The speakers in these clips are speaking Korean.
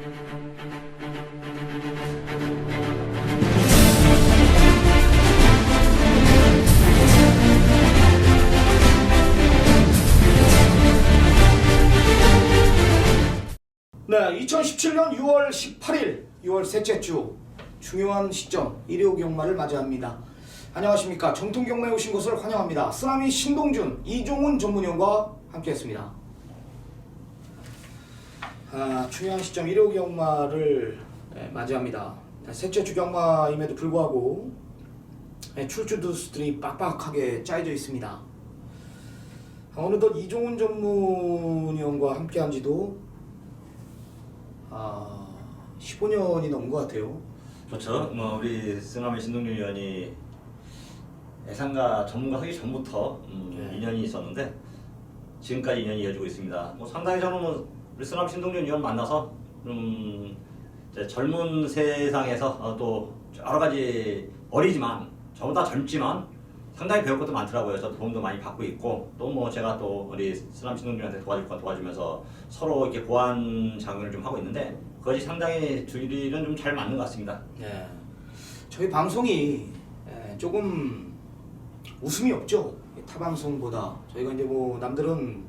네, 2017년 6월 18일 6월 셋째 주 중요한 시점 일요 경마를 맞이합니다. 안녕하십니까. 정통 경마에 오신 것을 환영합니다. 쓰나미 신동준, 이종훈 전문위원과 함께했습니다. 중요한 시점 일요 경마를 맞이합니다. 셋째 주 경마임에도 불구하고 출주 두수들이 빡빡하게 짜여져 있습니다. 어느덧 이종훈 전문위원과 함께한 지도 15년이 넘은 것 같아요. 그렇죠. 우리 쓰나미 신동준 위원이 예상가 전문가 하기 전부터 인연이 있었는데 지금까지 인연이 이어지고 있습니다. 상당히 저는 우리 쓰나미 신동준 위원 만나서 이제 젊은 세상에서 또 여러 가지 어리지만 저보다 젊지만 상당히 배울 것도 많더라고요. 저도 도움도 많이 받고 있고 또 제가 또 우리 쓰나미 신동준한테 도와줄 거 도와주면서 서로 이렇게 보완 작용을 좀 하고 있는데 그것이 상당히 주일은 좀 잘 맞는 것 같습니다. 네, 저희 방송이 조금 웃음이 없죠. 타 방송보다 저희가 이제 남들은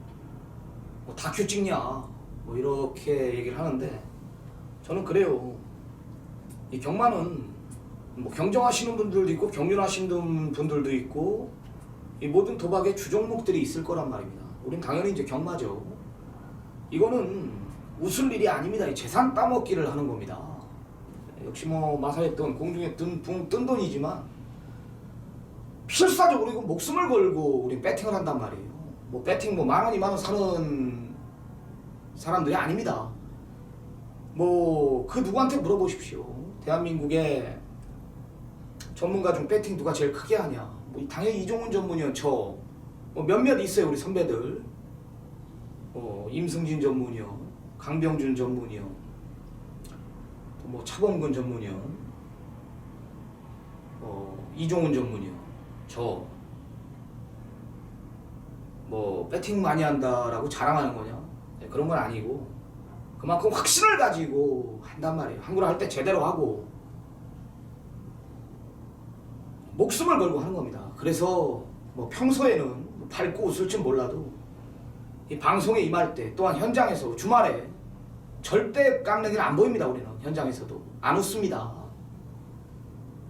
다큐 찍냐 이렇게 얘기를 하는데 저는 그래요. 이 경마는 경정하시는 분들도 있고 경륜하시는 분들도 있고 이 모든 도박의 주종목들이 있을 거란 말입니다. 우린 당연히 이제 경마죠. 이거는 웃을 일이 아닙니다. 재산 따먹기를 하는 겁니다. 역시 마사에 뜬 공중에 뜬 돈이지만 필사적으로 이거 목숨을 걸고 우린 배팅을 한단 말이에요. 배팅 10,000원 20,000원 사는 사람들이 아닙니다. 그 누구한테 물어보십시오. 대한민국의 전문가 중 배팅 누가 제일 크게 하냐? 당연히 이종훈 전문위원 저 몇몇 있어요. 우리 선배들 임승진 전문위원, 강병준 전문위원, 또 차범근 전문위원, 이종훈 전문위원 저 배팅 많이 한다라고 자랑하는 거냐? 그런 건 아니고 그만큼 확신을 가지고 한단 말이에요. 한국을 할 때 제대로 하고 목숨을 걸고 하는 겁니다. 그래서 평소에는 밝고 웃을 줄 몰라도 이 방송에 임할 때 또한 현장에서 주말에 절대 깡내기는 안 보입니다. 우리는 현장에서도 안 웃습니다.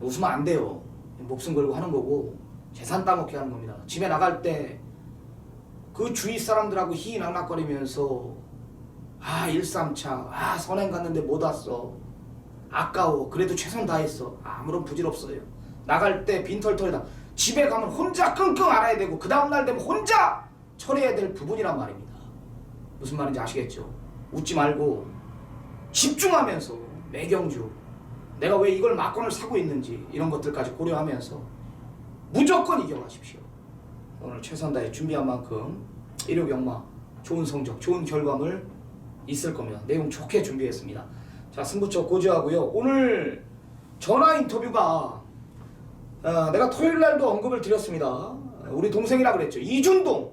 웃으면 안 돼요. 목숨 걸고 하는 거고 재산 따먹게 하는 겁니다. 집에 나갈 때 그 주위 사람들하고 희희낙낙거리면서 일삼차 선행 갔는데 못 왔어. 아까워. 그래도 최선 다했어. 아무런 부질 없어요. 나갈 때 빈털털이다. 집에 가면 혼자 끙끙 앓아야 되고 그 다음날 되면 혼자 처리해야 될 부분이란 말입니다. 무슨 말인지 아시겠죠? 웃지 말고 집중하면서 매경주 내가 왜 이걸 막권을 사고 있는지 이런 것들까지 고려하면서 무조건 이겨가십시오. 오늘 최선 다해 준비한 만큼 일요 경마 좋은 성적 좋은 결과물 있을 겁니다. 내용 좋게 준비했습니다. 자, 승부처 고지하고요. 오늘 전화 인터뷰가 내가 토요일날도 언급을 드렸습니다. 우리 동생이라 그랬죠. 이준동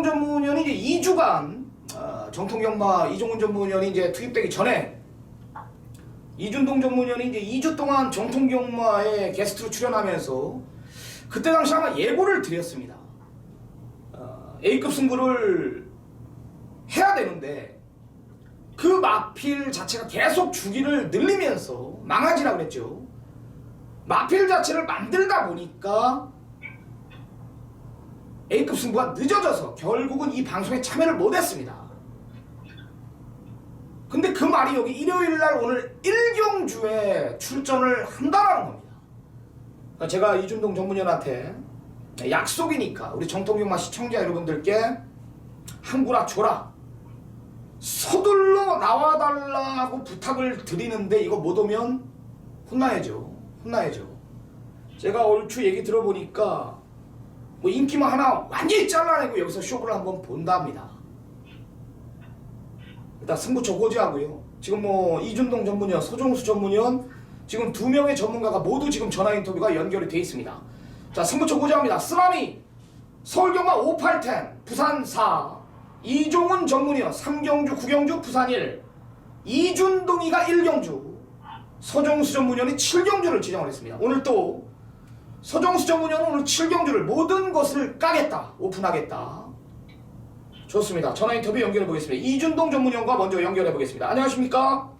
전문위원이 이제 2주간 정통경마 이종훈 전문위원이 이제 투입되기 전에 이준동 전문위원이 이제 2주 동안 정통경마에 게스트로 출연하면서 그때 당시 아마 예고를 드렸습니다. A급 승부를 해야 되는데 그 마필 자체가 계속 주기를 늘리면서 망하지라 그랬죠. 마필 자체를 만들다 보니까 A급 승부가 늦어져서 결국은 이 방송에 참여를 못했습니다. 근데 그 말이 여기 일요일날 오늘 1경주에 출전을 한다라는 겁니다. 제가 이준동 전문위원한테 약속이니까 우리 정통경마 시청자 여러분들께 한구라 줘라, 서둘러 나와달라고 부탁을 드리는데 이거 못 오면 혼나야죠. 제가 얼추 얘기 들어보니까 인기만 하나 완전히 잘라내고 여기서 쇼를 한번 본답니다. 일단 승부처 고지하고요. 지금 이준동 전문위원, 서종수 전문위원 지금 2명의 전문가가 모두 지금 전화 인터뷰가 연결이 돼 있습니다. 자, 승부처 고지합니다. 쓰나미 서울경마 5810 부산 4 이종훈 전문위원 3경주 9경주 부산 1 이준동이가 1경주, 서정수 전문위원이 7경주를 지정을 했습니다. 오늘 또 서정수 전문위원은 오늘 7경주를 모든 것을 까겠다, 오픈하겠다. 좋습니다. 전화 인터뷰 연결해 보겠습니다. 이준동 전문위원과 먼저 연결해 보겠습니다. 안녕하십니까?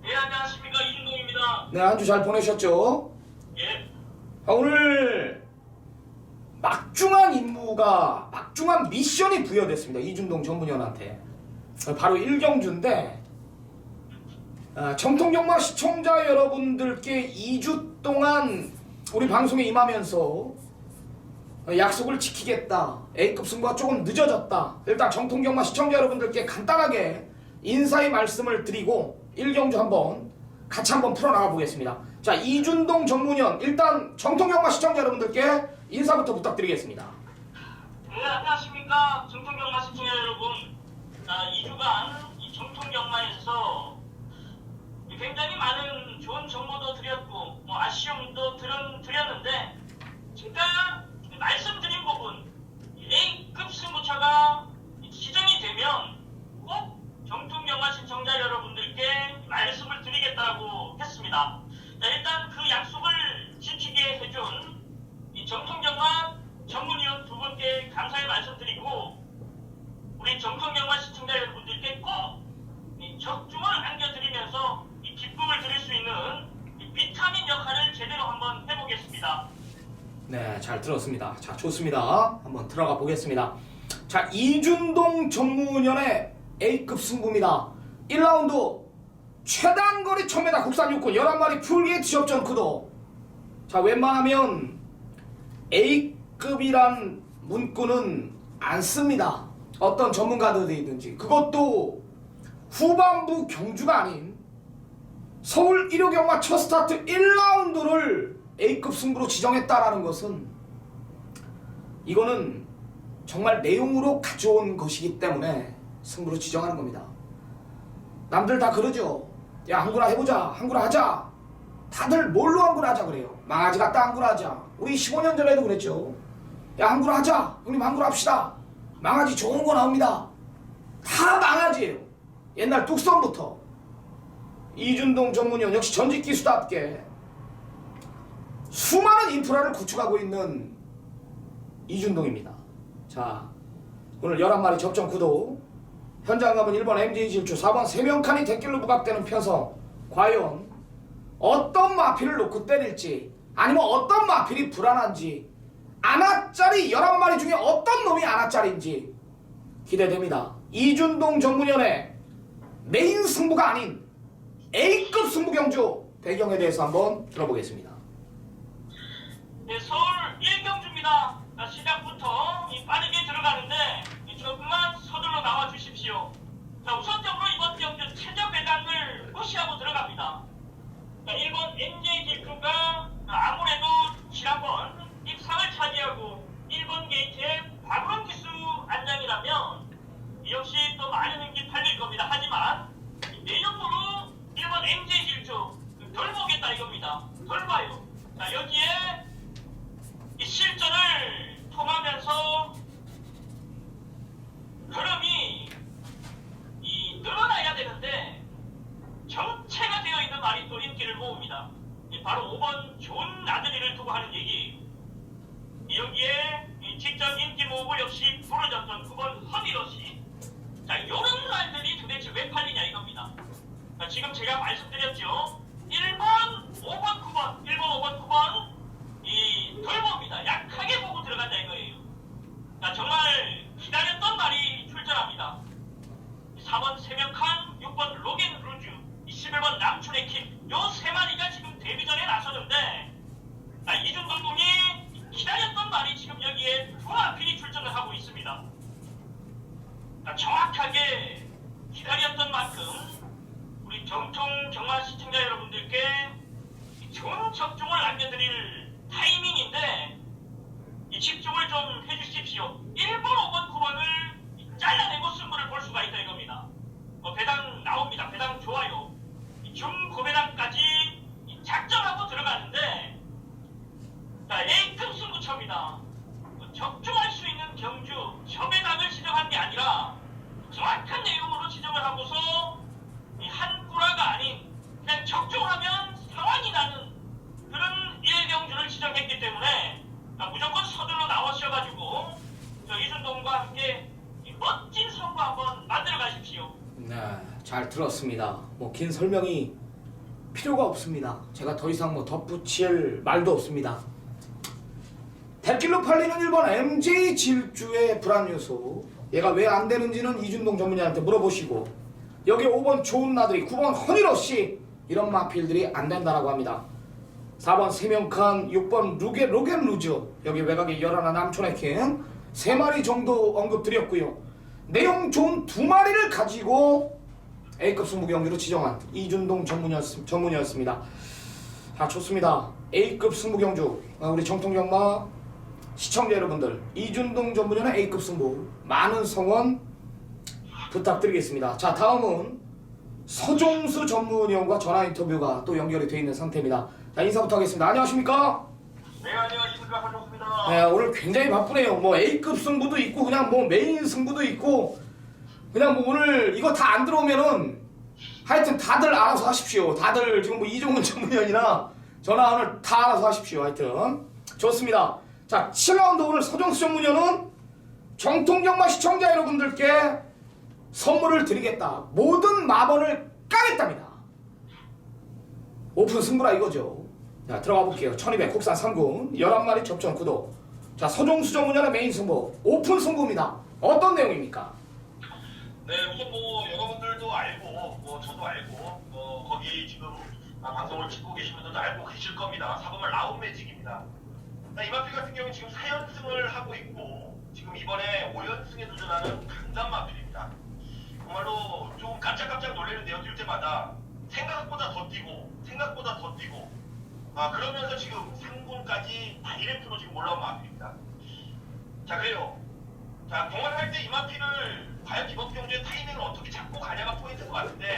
네, 안녕하십니까. 이준동입니다. 네, 한 주 잘 보내셨죠? 예. 오늘 막중한 임무가, 막중한 미션이 부여됐습니다. 이준동 전문위원한테. 바로 1경주인데 정통경마 시청자 여러분들께 2주 동안 우리 방송에 임하면서 약속을 지키겠다. A급 승부가 조금 늦어졌다. 일단 정통경마 시청자 여러분들께 간단하게 인사의 말씀을 드리고 1경주 같이 한번 풀어나가 보겠습니다. 자, 이준동 전문위원, 일단 정통경마 시청자 여러분들께 인사부터 부탁드리겠습니다. 네, 안녕하십니까. 정통경마 시청자 여러분. 2주간 이 정통경마에서 굉장히 많은 좋은 정보도 드렸고 아쉬움도 드렸는데 제가 말씀드린 부분 A급 승부처가 지정이 되면 꼭 정통경마 시청자 여러분들께 말씀을 드리겠다고 했습니다. 자, 일단 그 약속을 지키게 해준 이 정통경마 전문위원 두 분께 감사의 말씀드리고 우리 정통경마 시청자 여러분들께 꼭 이 적중을 안겨드리면서 이 기쁨을 드릴 수 있는 이 비타민 역할을 제대로 한번 해보겠습니다. 네, 잘 들었습니다. 자, 좋습니다. 한번 들어가 보겠습니다. 자, 이준동 전문위원의 A급 승부입니다. 1라운드 최단거리 1000m 국산 육군 11마리 풀게이트 접전 구도. 자, 웬만하면 A급이란 문구는 안 씁니다. 어떤 전문가들이든지. 그것도 후반부 경주가 아닌 서울 1호 경마 첫 스타트 1라운드를 A급 승부로 지정했다라는 것은 이거는 정말 내용으로 가져온 것이기 때문에 승부로 지정하는 겁니다. 남들 다 그러죠. 야, 한구나 해보자, 한구나 하자. 다들 뭘로 한구나 하자 그래요. 망아지 갖다 한구나 하자. 우리 15년 전에도 그랬죠. 야, 한구나 하자. 형님 한구나 합시다. 망아지 좋은 거 나옵니다. 다 망아지예요. 옛날 뚝섬부터. 이준동 전문위원 역시 전직 기수답게 수많은 인프라를 구축하고 있는 이준동입니다. 자, 오늘 11마리 접전 구도. 현장 가면 1번 MJ 질주, 4번 3명칸이 대길로 부각되는 편성. 과연 어떤 마필을 놓고 때릴지, 아니면 어떤 마필이 불안한지, 아나짜리 11마리 중에 어떤 놈이 아나짜리인지 기대됩니다. 이준동 전문위원의 메인 승부가 아닌 A급 승부 경주 배경에 대해서 한번 들어보겠습니다. 네, 서울 1경주입니다. 시작부터 빠르게 들어가는데 조금만 서둘러 나와 주십시오. 자, 우선적으로 이번 경주 최저 배당을 무시하고 들어갑니다. 자, 1번 NJ 질주가 아무래도 지난번 입상을 차지하고 1번 게이트에 박원 기수 안장이라면 역시 또 많은 흥기 팔릴 겁니다. 하지만 내용으로 1번 NJ 질주 덜 보겠다 이겁니다. 덜 봐요. 자, 여기에 이 실전을 통하면서 흐름이 늘어나야 되는데 정체가 되어 있는 말이 또 인기를 모읍니다. 바로 5번 좋은 아들이를 두고 하는 얘기. 여기에 직전 인기 모으고 역시 부러졌던 9번 허니러시. 자, 요런 말들이 도대체 왜 팔리냐 이겁니다. 자, 지금 제가 말씀드렸죠. 1번, 5번, 9번, 1번, 5번, 9번 덜 봅니다. 약하게 보고 들어간다 이거예요. 자, 정말 기다렸던 말이 출전합니다. 4번 세명칸, 6번 로겐 루즈, 11번 남춘의 킥. 요 세 마리가 지금 데뷔전에 나서는데 이준동 군이 기다렸던 말이 지금 여기에 두 마필이 출전을 하고 있습니다. 자, 정확하게 기다렸던 만큼 우리 정통 경마 시청자 여러분들께 좋은 적중을 안겨드릴 타이밍인데 이 집중을 좀 해주십시오. 1번, 5번, 9번을 잘라내고 승부를 볼 수가 있다 이겁니다. 배당 나옵니다. 배당 좋아요. 중고배당까지 작정하고 들어가는데 A급 승부처입니다. 적중할 수 있는 경주 저배당을 지정한 게 아니라 정확한 내용으로 지정을 하고서 한 잘 들었습니다. 뭐 긴 설명이 필요가 없습니다. 제가 더 이상 뭐 덧붙일 말도 없습니다. 대길로 팔리는 일본 MJ 질주의 불안 요소, 얘가 왜 안 되는지는 이준동 전문의한테 물어보시고, 여기 5번 좋은 나들이, 9번 허니러시, 이런 마필들이 안 된다라고 합니다. 4번 세명칸, 6번 로겐 루즈, 여기 외곽에 11 남촌의 킹 3마리 정도 언급드렸고요. 내용 좋은 2마리를 가지고 A급 승부 경기로 지정한 이준동 전문이었습니다. 자, 좋습니다. A급 승부 경주, 우리 정통경마 시청자 여러분들, 이준동 전문위원의 A급 승부 많은 성원 부탁드리겠습니다. 자, 다음은 서종수 전문위원과 전화 인터뷰가 또 연결이 되어 있는 상태입니다. 자, 인사부터 하겠습니다. 안녕하십니까? 네, 안녕하십니까. 서종수입니다. 네, 오늘 굉장히 바쁘네요. 뭐 A급 승부도 있고 그냥 뭐 메인 승부도 있고, 그냥 뭐 오늘 이거 다 안 들어오면은 하여튼 다들 알아서 하십시오. 다들 지금 뭐 이종훈 전문위원이나 전화 오늘 다 알아서 하십시오. 하여튼 좋습니다. 자, 7라운드 오늘 서종수 전문위원은 정통경마 시청자 여러분들께 선물을 드리겠다. 모든 마번을 까겠답니다. 오픈 승부라 이거죠. 자, 들어가 볼게요. 1200 국산 3군 11마리 접전 구도. 자, 서종수 전문위원의 메인 승부 오픈 승부입니다. 어떤 내용입니까? 네, 우선 뭐 여러분들도 알고, 뭐 저도 알고, 거기 지금 방송을 찍고 계신 분들도 알고 계실 겁니다. 4번말 라운 매직입니다. 이 마필 같은 경우는 지금 4연승을 하고 있고, 지금 이번에 5연승에 도전하는 강단 마필입니다. 정말로 좀 깜짝깜짝 놀라는데요. 뛸 때마다 생각보다 더 뛰고, 그러면서 지금 상군까지 다이렉트로 지금 올라온 마필입니다. 자, 그래요. 자, 경환할 때 이 마필을 과연 이번 경주의 타이밍을 어떻게 잡고 가냐가 포인트인 것 같은데,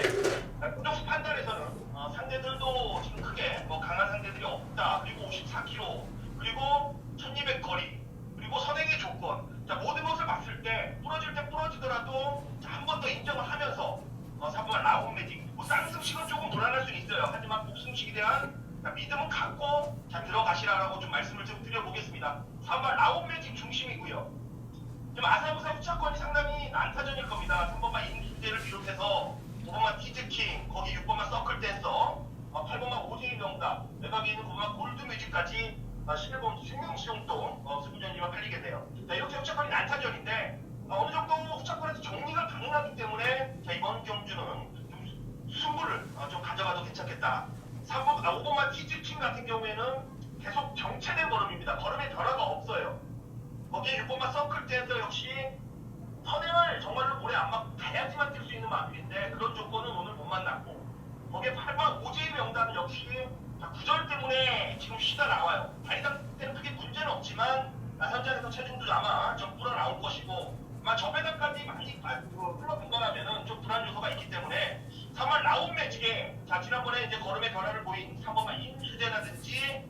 조정수 판단에서는 상대들도 지금 크게 뭐 강한 상대들이 없다. 그리고 54kg, 그리고 1200 거리, 그리고 선행의 조건, 자, 모든 것을 봤을 때 부러질 때 부러지더라도 한 번 더 인정을 하면서 3번 라운 매직, 뭐 쌍승식은 조금 불안할 수는 있어요. 하지만 복승식에 대한 믿음은 갖고 자, 들어가시라라고 좀 말씀을 좀 드려보겠습니다. 3번 라운 매직 중심이고요. 지금 아사무사 후차권이 상당히 난타전일 겁니다. 3번만 임수재를 비롯해서 5번만 티즈킹, 거기 6번만 서클 댄서, 8번만 오재인 명답, 외곽에 있는 9번만 골드뮤직까지 11번 생명시용동 승부전이만 팔리겠네요. 자, 이렇게 후차권이 난타전인데 어느 정도 후차권에서 정리가 가능하기 때문에 자, 이번 경주는 좀 승부를 좀 가져가도 괜찮겠다. 5번만 티즈킹 같은 경우에는 계속 정체된 걸음입니다. 걸음에 변화가 없어요. 거기에 6번만 서클 댄서 역시 선행을 정말로 모래 안 맞고 가야지만 뛸 수 있는 마필인데 그런 조건은 오늘 못 만났고, 거기에 8번 오재희 명단은 역시 구절 때문에 지금 쉬다 나와요. 다리 상태는 크게 문제는 없지만 현장에서 체중도 아마 좀 불어나올 것이고, 아마 저배당까지 많이 흘러본다면은 좀 불안 요소가 있기 때문에 3번 라운 매직에 자, 지난번에 이제 걸음의 변화를 보인 3번만 임수재라든지,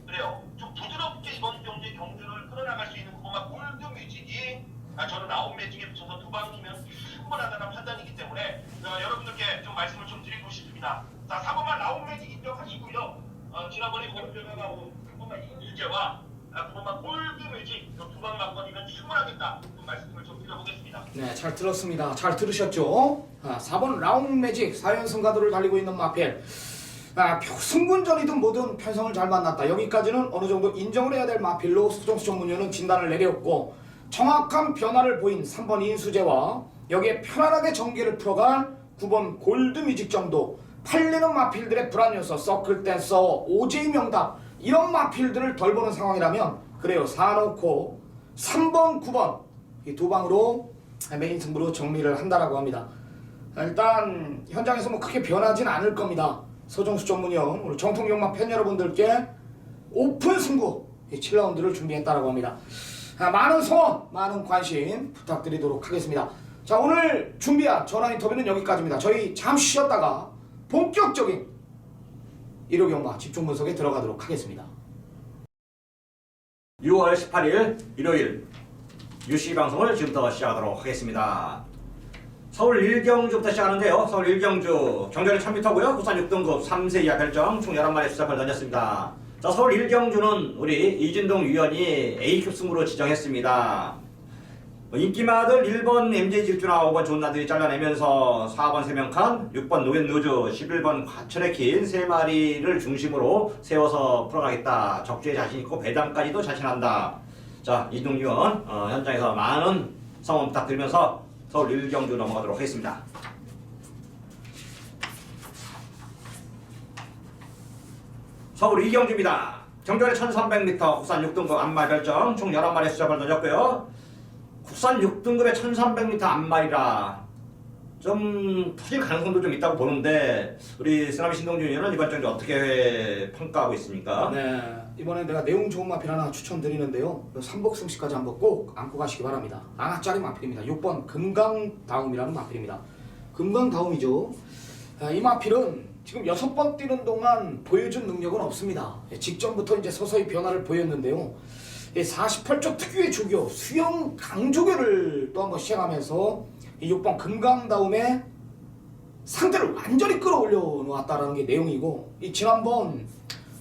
그래요, 좀 부드럽게 이번 경주의 경주를 끌어나갈 수 있는 9번만 골드 뮤직이 저는 라운 매직에 붙여서 두 방이면 충분하다는 판단이기 때문에 여러분들께 좀 말씀을 좀 드리고 싶습니다. 자, 4번만 라운 매직 입력하시고요. 지난번에 걸음 변화가 온 3번만 임수재와 9번만 골드 뮤직 두 방 맞건이면 충분하겠다. 좀 말씀을 좀 드려보겠습니다. 네, 잘 들었습니다. 잘 들으셨죠? 4번 라운 매직 4연승 가도를 달리고 있는 마필. 승군전이든 뭐든 편성을 잘 만났다. 여기까지는 어느 정도 인정을 해야 될 마필로 서종수 전문위원은 진단을 내렸고, 정확한 변화를 보인 3번 인수재와 여기에 편안하게 전개를 풀어간 9번 골드뮤직 정도, 팔리는 마필들의 불안 요소, 서클 댄서, 오재희 명답, 이런 마필들을 덜 보는 상황이라면 그래요, 사놓고 3번, 9번 이 두 방으로 메인 승부로 정리를 한다라고 합니다. 일단 현장에서 뭐 크게 변하진 않을 겁니다. 서종수 전문위원 오늘 정통경마 팬 여러분들께 오픈 승부 7라운드를 준비했다라고 합니다. 많은 소원, 많은 관심 부탁드리도록 하겠습니다. 자, 오늘 준비한 전화 인터뷰는 여기까지입니다. 저희 잠시 쉬었다가 본격적인 일요경마 집중 분석에 들어가도록 하겠습니다. 6월 18일 일요일 UC 방송을 지금부터 시작하도록 하겠습니다. 서울 1경주부터 시작하는데요. 서울 1경주 경전이 1000m고요. 부산 6등급 3세 이하 별정 총 11마리 수작을 던졌습니다. 자, 서울 1경주는 우리 이준동 위원이 A급 승부로 지정했습니다. 인기마들 1번 MJ 질주나 5번 존나들이 잘라내면서 4번 세명칸, 6번 노겐누즈, 11번 과천의 킨 3마리를 중심으로 세워서 풀어가겠다. 적주에 자신 있고 배당까지도 자신한다. 자, 이동규 의원 현장에서 많은 성원 부탁드리면서 서울 일경주 넘어가도록 하겠습니다. 서울 이경주입니다. 정전에 1300m 국산 6등급 암말 결정 총 11마리 수작을 던졌고요. 국산 6등급에 1300m 암말이라 좀 터질 가능성도 좀 있다고 보는데 우리 쓰나미 신동준 의원은 이번 정도 어떻게 평가하고 있습니까? 네, 이번에 내가 내용 좋은 마필 하나 추천드리는데요. 삼복승시까지 한번 꼭 안고 가시기 바랍니다. 하나짜리 마필입니다. 6번 금강다움이라는 마필입니다. 금강다움이죠. 이 마필은 지금 6번 뛰는 동안 보여준 능력은 없습니다. 직전부터 이제 서서히 변화를 보였는데요. 48조 특유의 조교, 수영 강조교를 또 한번 시행하면서 이 6번 금강다움의 상대를 완전히 끌어올려 놓았다라는 게 내용이고, 이 지난번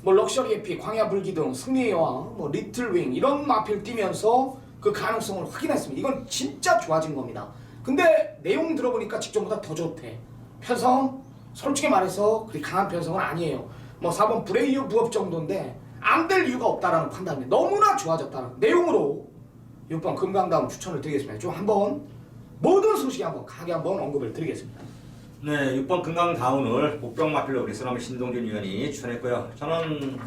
뭐 럭셔리 에피, 광야 불기 등 승리의 여왕, 뭐 리틀 윙 이런 마필 뛰면서 그 가능성을 확인했습니다. 이건 진짜 좋아진 겁니다. 근데 내용 들어보니까 직전보다 더 좋대. 편성 솔직히 말해서 그리 강한 편성은 아니에요. 뭐 4번 브레이어 부업 정도인데 안 될 이유가 없다라는 판단이 너무나 좋아졌다는 내용으로 6번 금강다움 추천을 드리겠습니다. 좀 한번 모든 소식에 한번 강하게 한번 언급을 드리겠습니다. 네, 6번 금강다운을 복병마필로 우리 쓰나미 신동준 의원이 추천했고요. 저는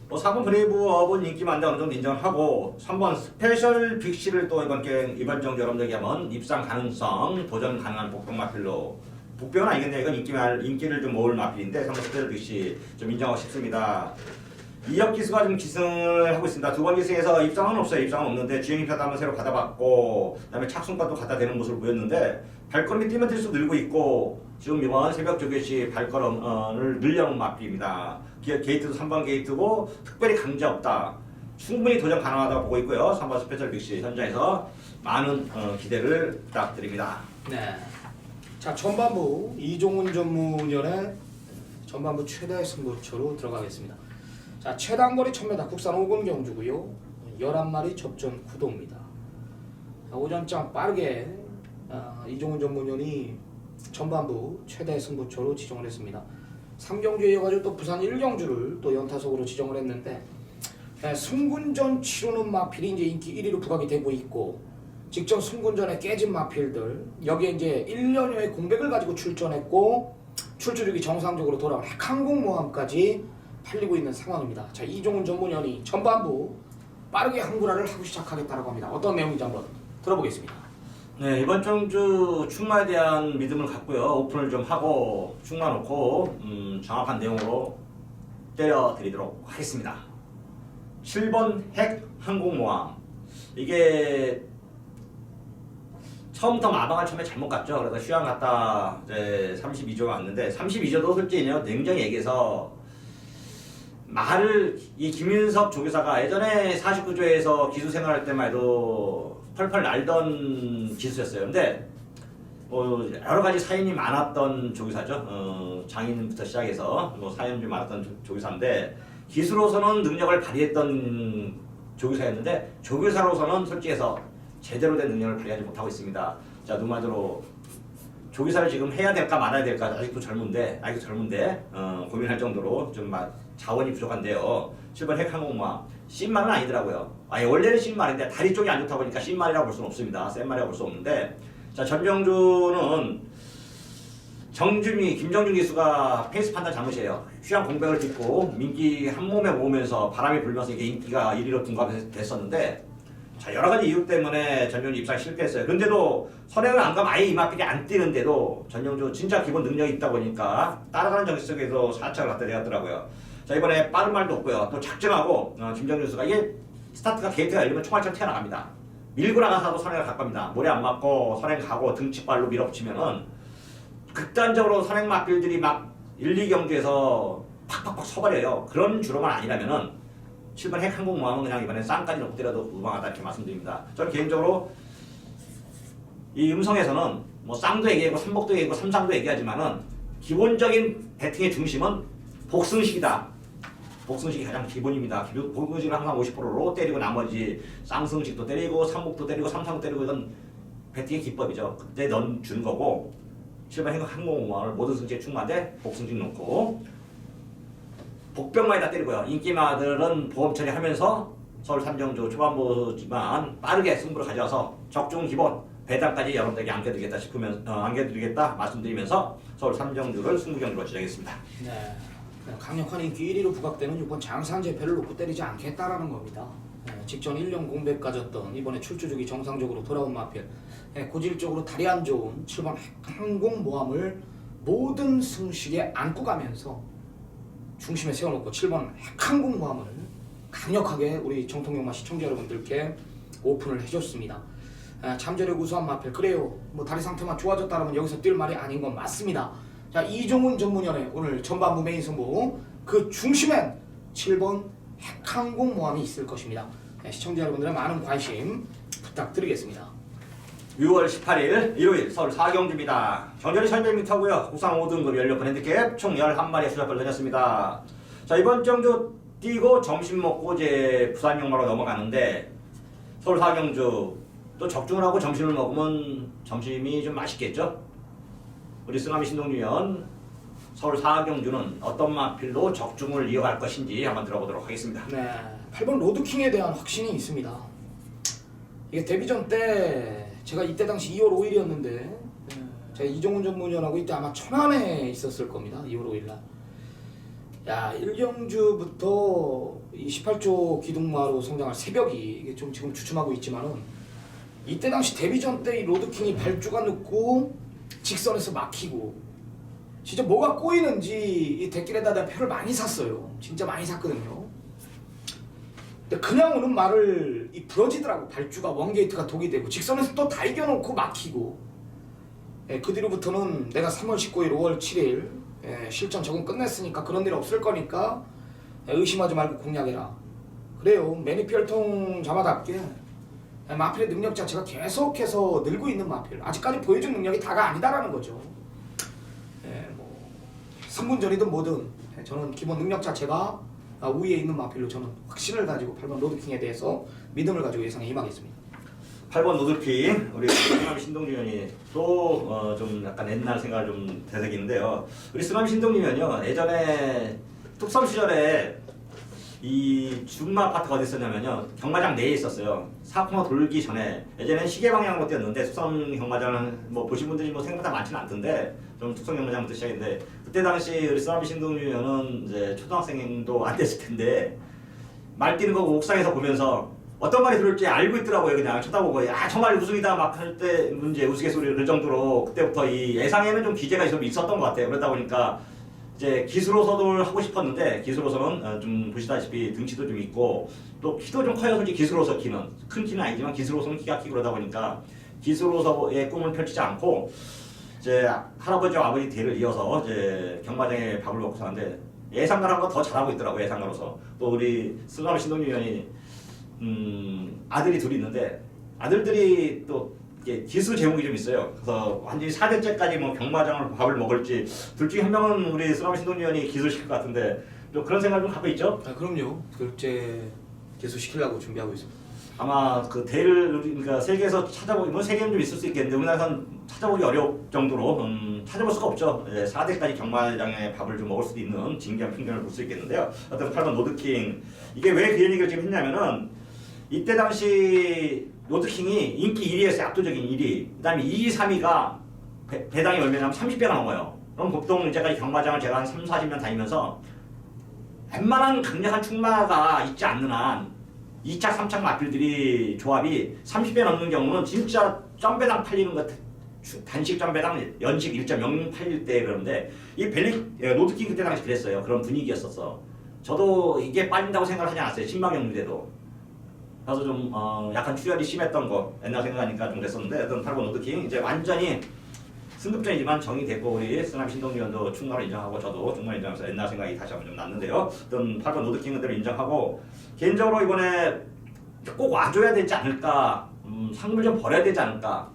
뭐 4번 브레이브업은 인기 많다 어느 정도 인정하고 3번 스페셜 빅시를 또 이번 정도 여러분들에게 한번 입상 가능성 도전 가능한 복병마필로, 복병은 아니겠네요. 이건 인기를 좀 모을 마필인데 3번 스페셜 빅시 좀 인정하고 싶습니다. 이혁 기수가 좀 기승을 하고 있습니다. 2번 기승에서 입상은 없어요. 입상은 없는데 주행입사도 한번 새로 받아봤고 그다음에 착순과도 갖다 대는 모습을 보였는데 발걸음이 뛰면 뛸수록 늘고 있고 지금 이번 새벽 조교시 발걸음을 늘려놓은 마필입니다. 게이트도 3번 게이트고 특별히 강제 없다. 충분히 도전 가능하다고 보고 있고요. 3번 스페셜 빅시 현장에서 많은 기대를 부탁드립니다. 네. 자, 전반부 이종훈 전문위원의 전반부 최대 승부처로 들어가겠습니다. 자, 최단거리 1000m 국산 5군 경주고요. 11마리 접전 구도입니다. 오전장 빠르게 이종훈 전문위원이 전반부 최대 승부처로 지정을 했습니다. 3경주에 이어가지고 또 부산 1경주를 또 연타석으로 지정을 했는데 승군전 치르는 마필이 이제 인기 1위로 부각이 되고 있고, 직전 승군전에 깨진 마필들 여기에 이제 1년여의 공백을 가지고 출전했고 출주력이 정상적으로 돌아온 핵항공모함까지 팔리고 있는 상황입니다. 자, 이종훈 전문위원이 전반부 빠르게 항구라를 하고 시작하겠다라고 합니다. 어떤 내용인지 한번 들어보겠습니다. 네, 이번 정주 충마에 대한 믿음을 갖고요. 오픈을 좀 하고 충마 놓고 정확한 내용으로 때려드리도록 하겠습니다. 7번 핵항공모함. 이게 처음부터 마방을 처음에 잘못 갔죠. 그래서 휴양 갔다 이제 32조 왔는데 32조도 솔직히 냉정히 얘기해서 말을 이 김윤석 조교사가 예전에 49조에서 기수 생활할 때만 해도 펄펄 날던 기수였어요. 근데 뭐 여러 가지 사연이 많았던 조교사죠. 장인부터 시작해서 뭐 사연이 좀 많았던 조교사인데 기수로서는 능력을 발휘했던 조교사였는데 조교사로서는 솔직해서 제대로 된 능력을 발휘하지 못하고 있습니다. 자, 누마저로 조교사를 지금 해야 될까 말아야 될까 아직도 젊은데 고민할 정도로 좀 자원이 부족한데요. 7번 핵항공모함 C말은 아니더라고요. 원래는 C말인데 다리 쪽이 안 좋다 보니까 C말이라고 볼 수는 없습니다. C말이라고 볼 수 없는데, 자, 전병주는 김정준 기수가 페이스 판단 잘못이에요. 휴양 공백을 딛고 민기 한 몸에 모으면서 바람이 불면서 이게 인기가 1위로 둔갑됐었는데, 자, 여러 가지 이유 때문에 전용주 입상 실패했어요. 그런데도 선행을 안 가면 아예 이마필이 안 뛰는데도 전용주 진짜 기본 능력이 있다 보니까 따라가는 정신 속에서 4차를 갖다 내었더라고요. 자, 이번에 빠른 말도 없고요. 또 작정하고 김정준 선수가 이게 스타트가 게이트가 열리면 총알처럼 튀어나갑니다. 밀고 나가서도 선행을 갈 겁니다. 모래 안 맞고 선행 가고 등치발로 밀어붙이면은 극단적으로 선행 마필들이 막 1, 2경주에서 팍팍팍 서버려요. 그런 주로만 아니라면은 7번 핵항공모함은 그냥 이번에 쌍까지 놓고 때려도 무방하다 이렇게 말씀드립니다. 저는 개인적으로 이 음성에서는 뭐 쌍도 얘기하고 삼복도 얘기하고 삼상도 얘기하지만은 기본적인 배팅의 중심은 복승식이다. 복승식이 가장 기본입니다. 복승식을 항상 50%로 때리고 나머지 쌍승식도 때리고 삼목도 때리고 삼상도 때리고 이건 배팅의 기법이죠. 그때 넌 주는 거고 7번 항공우원을 모든 승식에 충만한데 복승식 놓고 복병만에다 때리고요. 인기마들은 보험 처리하면서 서울 삼정주 초반부지만 빠르게 승부를 가져와서 적중 기본 배당까지 여러분들에게 안겨드리겠다 싶으면 안겨드리겠다 말씀드리면서 서울 삼정주를 승부 경기로 진행했습니다. 네. 강력한 인기 1위로 부각되는 6번 장산재패를 놓고 때리지 않겠다라는 겁니다. 직전 1년 공백 가졌던 이번에 출주족이 정상적으로 돌아온 마필, 고질적으로 다리 안 좋은 7번 항공모함을 모든 승식에 안고 가면서 중심에 세워놓고 7번 핵항공모함을 강력하게 우리 정통영마 시청자 여러분들께 오픈을 해줬습니다. 잠재력 우수한 마필, 그래요 뭐 다리 상태만 좋아졌다면 여기서 뛸 말이 아닌 건 맞습니다. 자, 이종훈 전문위원의 오늘 전반부 메인 승부, 그 중심엔 7번 핵항공모함이 있을 것입니다. 시청자 여러분들의 많은 관심 부탁드리겠습니다. 6월 18일 일요일 서울 사경주입니다. 정렬이 1200m고요. 우상 5등급 연료권 핸디캡 총 11마리의 수작을 내렸습니다. 자, 이번 정주 뛰고 점심 먹고 이제 부산 용마로 넘어가는데 서울 사경주 또 적중을 하고 점심을 먹으면 점심이 좀 맛있겠죠? 우리 승하미 신동위원 서울 사경주는 어떤 마필로 적중을 이어갈 것인지 한번 들어보도록 하겠습니다. 네, 8번 로드킹에 대한 확신이 있습니다. 이게 데뷔전 때 제가 이때 당시 2월 5일이었는데 제가 이종훈 전문위원하고 이때 아마 천안에 있었을 겁니다. 2월 5일날. 야, 1경주부터 이 18조 기둥마로 성장할 새벽이 이게 좀 지금 주춤하고 있지만은 이때 당시 데뷔전 때 이 로드킹이 발주가 늦고 직선에서 막히고 진짜 뭐가 꼬이는지 이 대길에다 내가 표를 많이 샀어요. 진짜 많이 샀거든요. 근데 그냥 오는 말을 이 부러지더라고. 발주가 원게이트가 독이 되고 직선에서 또 다 이겨놓고 막히고. 그 뒤로부터는 내가 3월 19일 5월 7일 실전 적응 끝냈으니까 그런 일 없을 거니까 의심하지 말고 공략해라. 그래요. 매니피얼통 자마답게 마필의 능력 자체가 계속해서 늘고 있는 마필. 아직까지 보여준 능력이 다가 아니다라는 거죠. 뭐 승분전이든 뭐든 저는 기본 능력 자체가 우위에 있는 마필로 저는 확신을 가지고 8번 로드킹에 대해서 믿음을 가지고 예상에 임하겠습니다. 8번 로드킹 우리 승하미 신동위원이 또 좀 약간 옛날 생각을 좀 되새기는데요. 우리 승하미 신동위원이요 예전에 뚝섬 시절에 이 중마 아파트가 어디 있었냐면요 경마장 내에 있었어요. 사코마 돌기 전에 예전엔 시계 방향으로 뛰었는데 뚝섬 경마장은 뭐 보신 분들이 뭐 생각보다 많지는 않던데 좀 뚝섬 경마장부터 시작했는데 그때 당시 우리 승하미 신동위원은 이제 초등학생도 안 됐을 텐데 말 뛰는 거 옥상에서 보면서 어떤 말이 들을지 알고 있더라고요. 그냥 쳐다보고 야 정말 우승이다 막 할 때 문제 우스갯소리를 들 정도로 그때부터 이 예상에는 좀 기재가 좀 있었던 것 같아요. 그러다 보니까 이제 기수로서도 하고 싶었는데 기수로서는 좀 보시다시피 등치도 좀 있고 또 키도 좀 커요. 솔직히 기수로서 키는 큰 키는 아니지만 기수로서는 키가 크고 그러다 보니까 기수로서의 꿈을 펼치지 않고 이제 할아버지와 아버지 뒤를 이어서 이제 경마장에 밥을 먹고 사는데 예상가라는 거 더 잘하고 있더라고요. 예상가로서 또 우리 승하미 신동위원이 아들이 둘이 있는데 아들들이 또 이게 기수 제목이 좀 있어요. 그래서 완전히 4대째까지 뭐 경마장을 밥을 먹을지 둘 중에 한 명은 우리 승하미 신동위원이 기수시킬 것 같은데 좀 그런 생각을 좀 갖고 있죠? 아, 그럼요. 둘째 개수시키려고 준비하고 있습니다. 아마 그 대를 그러니까 세계에서 찾아보기 뭐 세계는 좀 있을 수 있겠는데 우리나라에서는 찾아보기 어려울 정도로 찾아볼 수가 없죠. 4대까지 경마장에 밥을 좀 먹을 수도 있는 진기한 풍경을 볼 수 있겠는데요. 어떤 8번 로드킹 이게 왜 그 얘기를 지금 했냐면은 이때 당시 로드킹이 인기 1위였어요. 압도적인 1위. 그 다음에 2위, 3위가 배당이 얼마냐면 30배가 넘어요. 그럼 보통 이제까지 경마장을 제가 한 3, 40년 다니면서 웬만한 강력한 충마가 있지 않는 한 2차, 3차 마필들이 조합이 30배 넘는 경우는 진짜 점배당 팔리는 것 단식 점배당 연식 1.0 8일 때 그러는데 이 로드킹 그때 당시 그랬어요. 그런 분위기였었어. 저도 이게 빠진다고 생각을 하지 않았어요. 신망경주대도. 그래서 좀 약간 출혈이 심했던 거 옛날 생각하니까 좀 그랬었는데 어떤 8번 로드킹 이제 완전히 승급전이지만 정의됐고 우리 승하미 신동위원도 충마를 인정하고 저도 충마를 인정해서 옛날 생각이 다시 한번 좀 났는데요. 어떤 8번 로드킹 그대로 인정하고 개인적으로 이번에 꼭 와줘야 되지 않을까 상금을 좀 벌어야 되지 않을까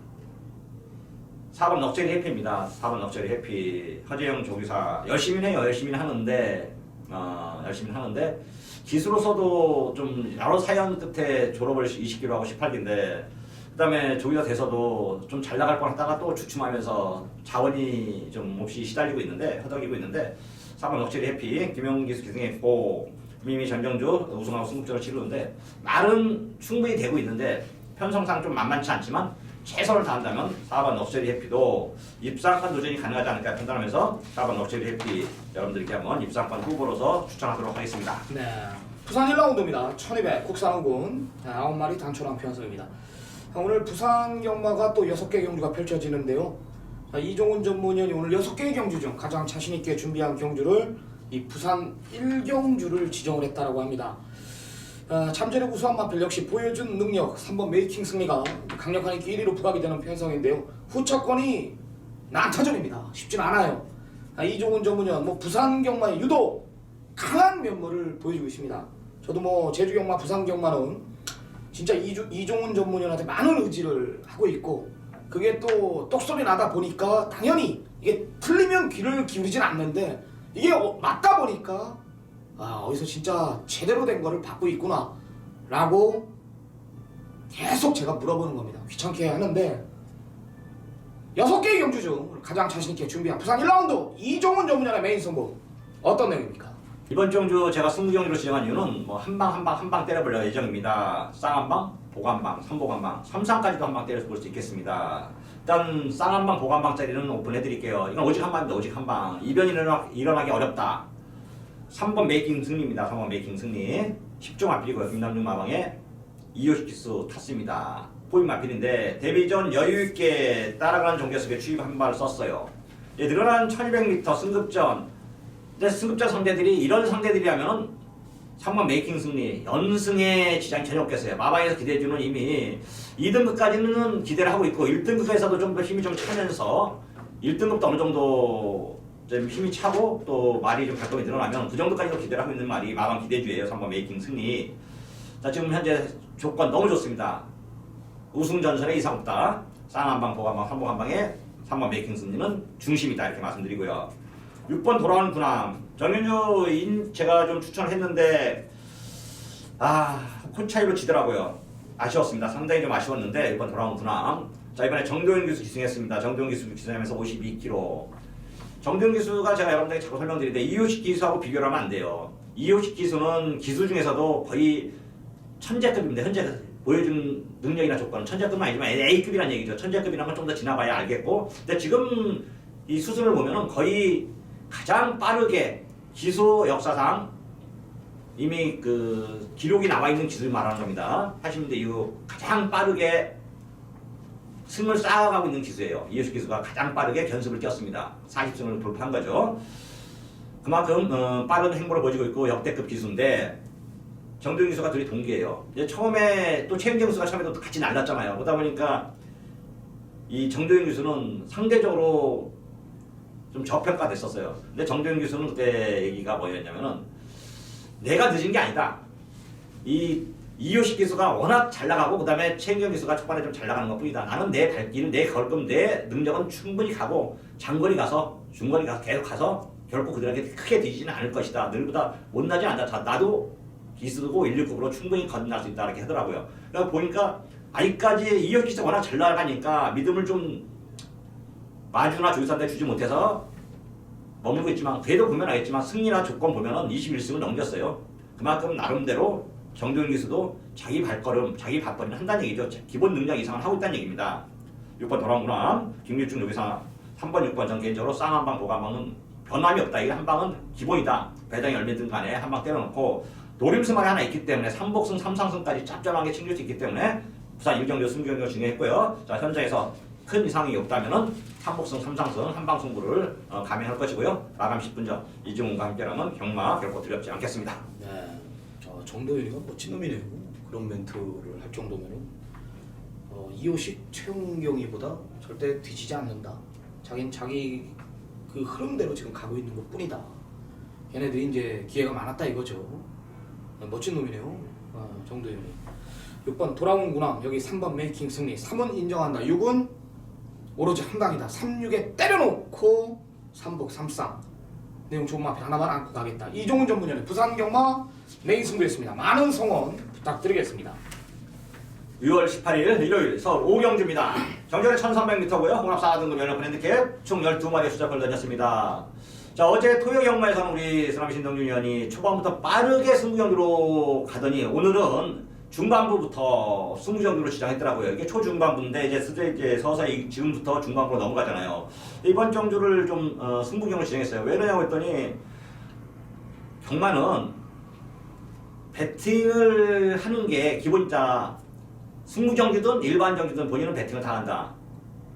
4번 넉제리 해피입니다. 4번 넉제리 해피 허재영 조교사 열심히 해요. 열심히 하는데 열심히 하는데 기수로서도 좀 여러 사연 끝에 졸업을 20기로 하고 18기인데 그다음에 조기가 돼서도 좀 잘 나갈 뻔하다가 또 주춤하면서 자원이 좀 몹시 시달리고 있는데 허덕이고 있는데 4번 럭셔리 해피 김영훈 기수 기승했고 미미 전경주 우승하고 승급전을 치르는데 말은 충분히 되고 있는데 편성상 좀 만만치 않지만 최선을 다한다면 4번 럭셔리 해피도 입상권 도전이 가능하지 않을까 판단하면서 4번 럭셔리 해피 여러분들께 한번 입상권 후보로서 추천하도록 하겠습니다. 네. 부산 1라운드입니다. 1200 국산항군 9마리 단초랑 편성입니다. 오늘 부산 경마가 또 6개 경주가 펼쳐지는데요. 자, 이종훈 전문위원이 오늘 6개의 경주 중 가장 자신있게 준비한 경주를 이 부산 1경주를 지정을 했다라고 합니다. 참전의 우수한 마필 역시 보여준 능력 3번 메이킹 승리가 강력한 인기 1위로 부각이 되는 편성인데요. 후차권이 난타전입니다. 쉽진 않아요. 이종훈 전문위원 부산 경마의 유독 강한 면모를 보여주고 있습니다. 저도 제주 경마, 부산 경마는 진짜 이종훈 전문위원한테 많은 의지를 하고 있고 그게 또 똑소리 나다 보니까 당연히 이게 틀리면 귀를 기울이진 않는데 이게 맞다 보니까 어디서 진짜 제대로 된 거를 받고 있구나 라고 계속 제가 물어보는 겁니다. 귀찮게 하는데 6개의 경주 중 가장 자신있게 준비한 부산 1라운드 이종훈 전문위원의 메인 승부 어떤 내용입니까? 이번 경주 제가 승부경주로 지정한 이유는 한 방 때려볼 예정입니다. 쌍한방, 보관방, 삼보관방, 삼상까지도 한 방 때려볼 수 있겠습니다. 일단 쌍한방, 보관방짜리는 오픈해드릴게요. 이건 오직 한 방입니다. 오직 한 방. 이변이 일어나기 어렵다. 3번 메이킹 승리입니다. 3번 메이킹 승리. 10종 마필이고요. 김남중 마방에 이효식 기수 탔습니다. 포인 마필인데 데뷔 전 여유있게 따라가는 종교석에 추입 한 발을 썼어요. 늘어난 1200m 승급전 근데 승급자 상대들이 이런 상대들이라면 3번 메이킹 승리 연승에 지장이 전혀 없겠어요. 마방에서 기대해주는 이미 2등급까지는 기대를 하고 있고 1등급에서도 좀 더 힘이 좀 차면서 1등급도 어느 정도 좀 힘이 차고 또 말이 좀 발동이 늘어나면 그 정도까지도 기대를 하고 있는 말이 마방 기대주예요. 3번 메이킹 승리. 자 지금 현재 조건 너무 좋습니다. 우승 전선에 이상 없다. 쌍한방, 보관방, 삼보관방에 3번 메이킹 승리는 중심이다 이렇게 말씀드리고요. 6번 돌아오는 군함 정윤주 제가 좀 추천을 했는데 코 차이로 지더라고요. 아쉬웠습니다. 상당히 좀 아쉬웠는데 6번 돌아오는 군함. 자 이번에 정도현 기수 기승했습니다. 정도현 기수 기승하면서 52kg. 정도현 기수가 제가 여러분들에게 자꾸 설명드리는데 이효식 기수하고 비교를 하면 안 돼요. 이효식 기수는 기수 중에서도 거의 천재급입니다. 현재 보여준 능력이나 조건은 천재급은 아니지만 A급이란 얘기죠. 천재급이라는 건 좀 더 지나봐야 알겠고 근데 지금 이 수준을 보면은 거의 가장 빠르게 기수 역사상 이미 그 기록이 나와 있는 기술 말하는 겁니다. 80년대 이후 가장 빠르게 승을 쌓아가고 있는 기수예요. 이효식 기수가 가장 빠르게 견습을 뛰었습니다. 40승을 돌파한 거죠. 그만큼 빠른 행보를 보여주고 있고 역대급 기수인데 정도현 기수가 둘이 동기예요. 이제 처음에 또 최은경 기수가 처음에도 같이 날랐잖아요. 그러다 보니까 이 정도현 기수는 상대적으로 좀 저평가됐었어요. 근데 정도현 기수는 그때 얘기가 뭐였냐면은 내가 늦은 게 아니다. 이 이효식 기수가 워낙 잘 나가고 그 다음에 최은경 기수가 초반에 좀 잘 나가는 것 뿐이다. 나는 내 발길은 내 걸금 내 능력은 충분히 가고 장거리 가서 중거리 가서 계속 가서 결코 그들에게 크게 뒤지지는 않을 것이다. 늘보다 못나지 않다. 나도 기수고 119로 충분히 건너갈 수 있다 이렇게 하더라고요. 그러니까 보니까 아직까지 이효식 기수가 워낙 잘 나가니까 믿음을 좀 마주나 조유사한테 주지 못해서 머물고 있지만 그래도 보면 알겠지만 승리나 조건 보면은 21승을 넘겼어요. 그만큼 나름대로 정도현 기수도 자기 발걸음, 자기 발걸음을 한다는 얘기죠. 기본 능력 이상을 하고 있다는 얘기입니다. 6번 돌아오구나. 김유중 여기서 3번, 6번 전 개인적으로 쌍한방, 보관방은 변함이 없다. 이게 한 방은 기본이다. 배당이 열매든 간에 한 방 때려놓고 노림수만이 하나 있기 때문에 3복승, 3상승까지 짭짤하게 챙길 수 있기 때문에 부산 1경주, 승경주 진행했고요. 자 현장에서 큰 이상이 없다면은 3복승, 3상승 한방 승부를 감행할 것이고요. 마감 10분 전 이종훈과 함께라면 경마 결코 두렵지 않겠습니다. 네. 정도현이가 멋진 놈이네요. 그런 멘트를 할 정도면은 이효식, 최은경이보다 절대 뒤지지 않는다. 자긴 자기 그 흐름대로 지금 가고 있는 것 뿐이다. 얘네들이 이제 기회가 많았다 이거죠. 멋진 놈이네요. 정도현이. 6번 돌아온 군함 여기 3번 메이킹 승리 3은 인정한다. 6은 오로지 한 방이다. 3, 6에 때려놓고 3복 3쌍 내용 좋은 마필 하나만 안고 가겠다. 이종훈 전문위원의 부산 경마 메인 승부였습니다. 많은 성원 부탁드리겠습니다. 6월 18일 일요일 서울 오경주입니다. 정전이 1300m고요. 혼합 4등급 연합 브랜드캡 총 12마리의 수작을 던졌습니다. 자, 어제 토요 경마에서는 우리 쓰나미 신동준 위원이 초반부터 빠르게 승부경기로 가더니 오늘은 중반부부터 승부경기로 시작했더라고요. 이게 초중반부인데 이제 서서히 지금부터 중반부로 넘어가잖아요. 이번 경주를 좀 승부경을 진행했어요. 왜 그러냐고 했더니 경마는 배팅을 하는 게 기본이자 승부경기든 일반 경기든 본인은 배팅을 다 한다.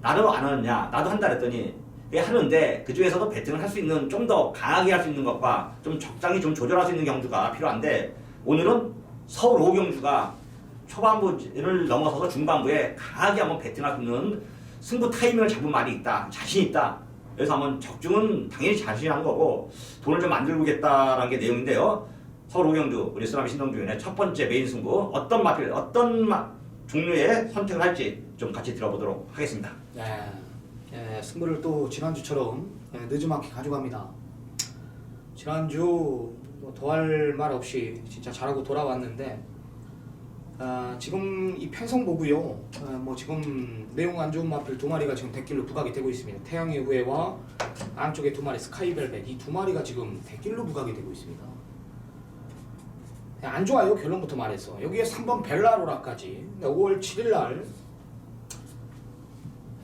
나도 안 하느냐? 나도 한다 그랬더니 하는데 그 중에서도 배팅을 할 수 있는 좀 더 강하게 할 수 있는 것과 좀 적당히 좀 조절할 수 있는 경주가 필요한데 오늘은 서울 오경주가 초반부를 넘어서서 중반부에 강하게 한번 배팅할 수 있는 승부 타이밍을 잡은 말이 있다. 자신 있다. 그래서 한번 적중은 당연히 자신한 거고 돈을 좀 만들고겠다라는 게 내용인데요. 서울 오경주 우리 쓰나미 신동준의 첫 번째 메인 승부 어떤 마필 종류의 선택을 할지 좀 같이 들어보도록 하겠습니다. 승부를 또 지난주처럼 늦지막히 가져갑니다. 지난주 뭐 더할 말 없이 진짜 잘하고 돌아왔는데 지금 이 편성 보고요. 뭐 지금 내용 안 좋은 마필 2마리가 지금 대길로 부각이 되고 있습니다. 태양의 후예와 안쪽에 2마리 스카이벨벳 이 2마리가 지금 대길로 부각이 되고 있습니다. 안 좋아요. 결론부터 말해서 여기에 3번 벨라로라까지 5월 7일날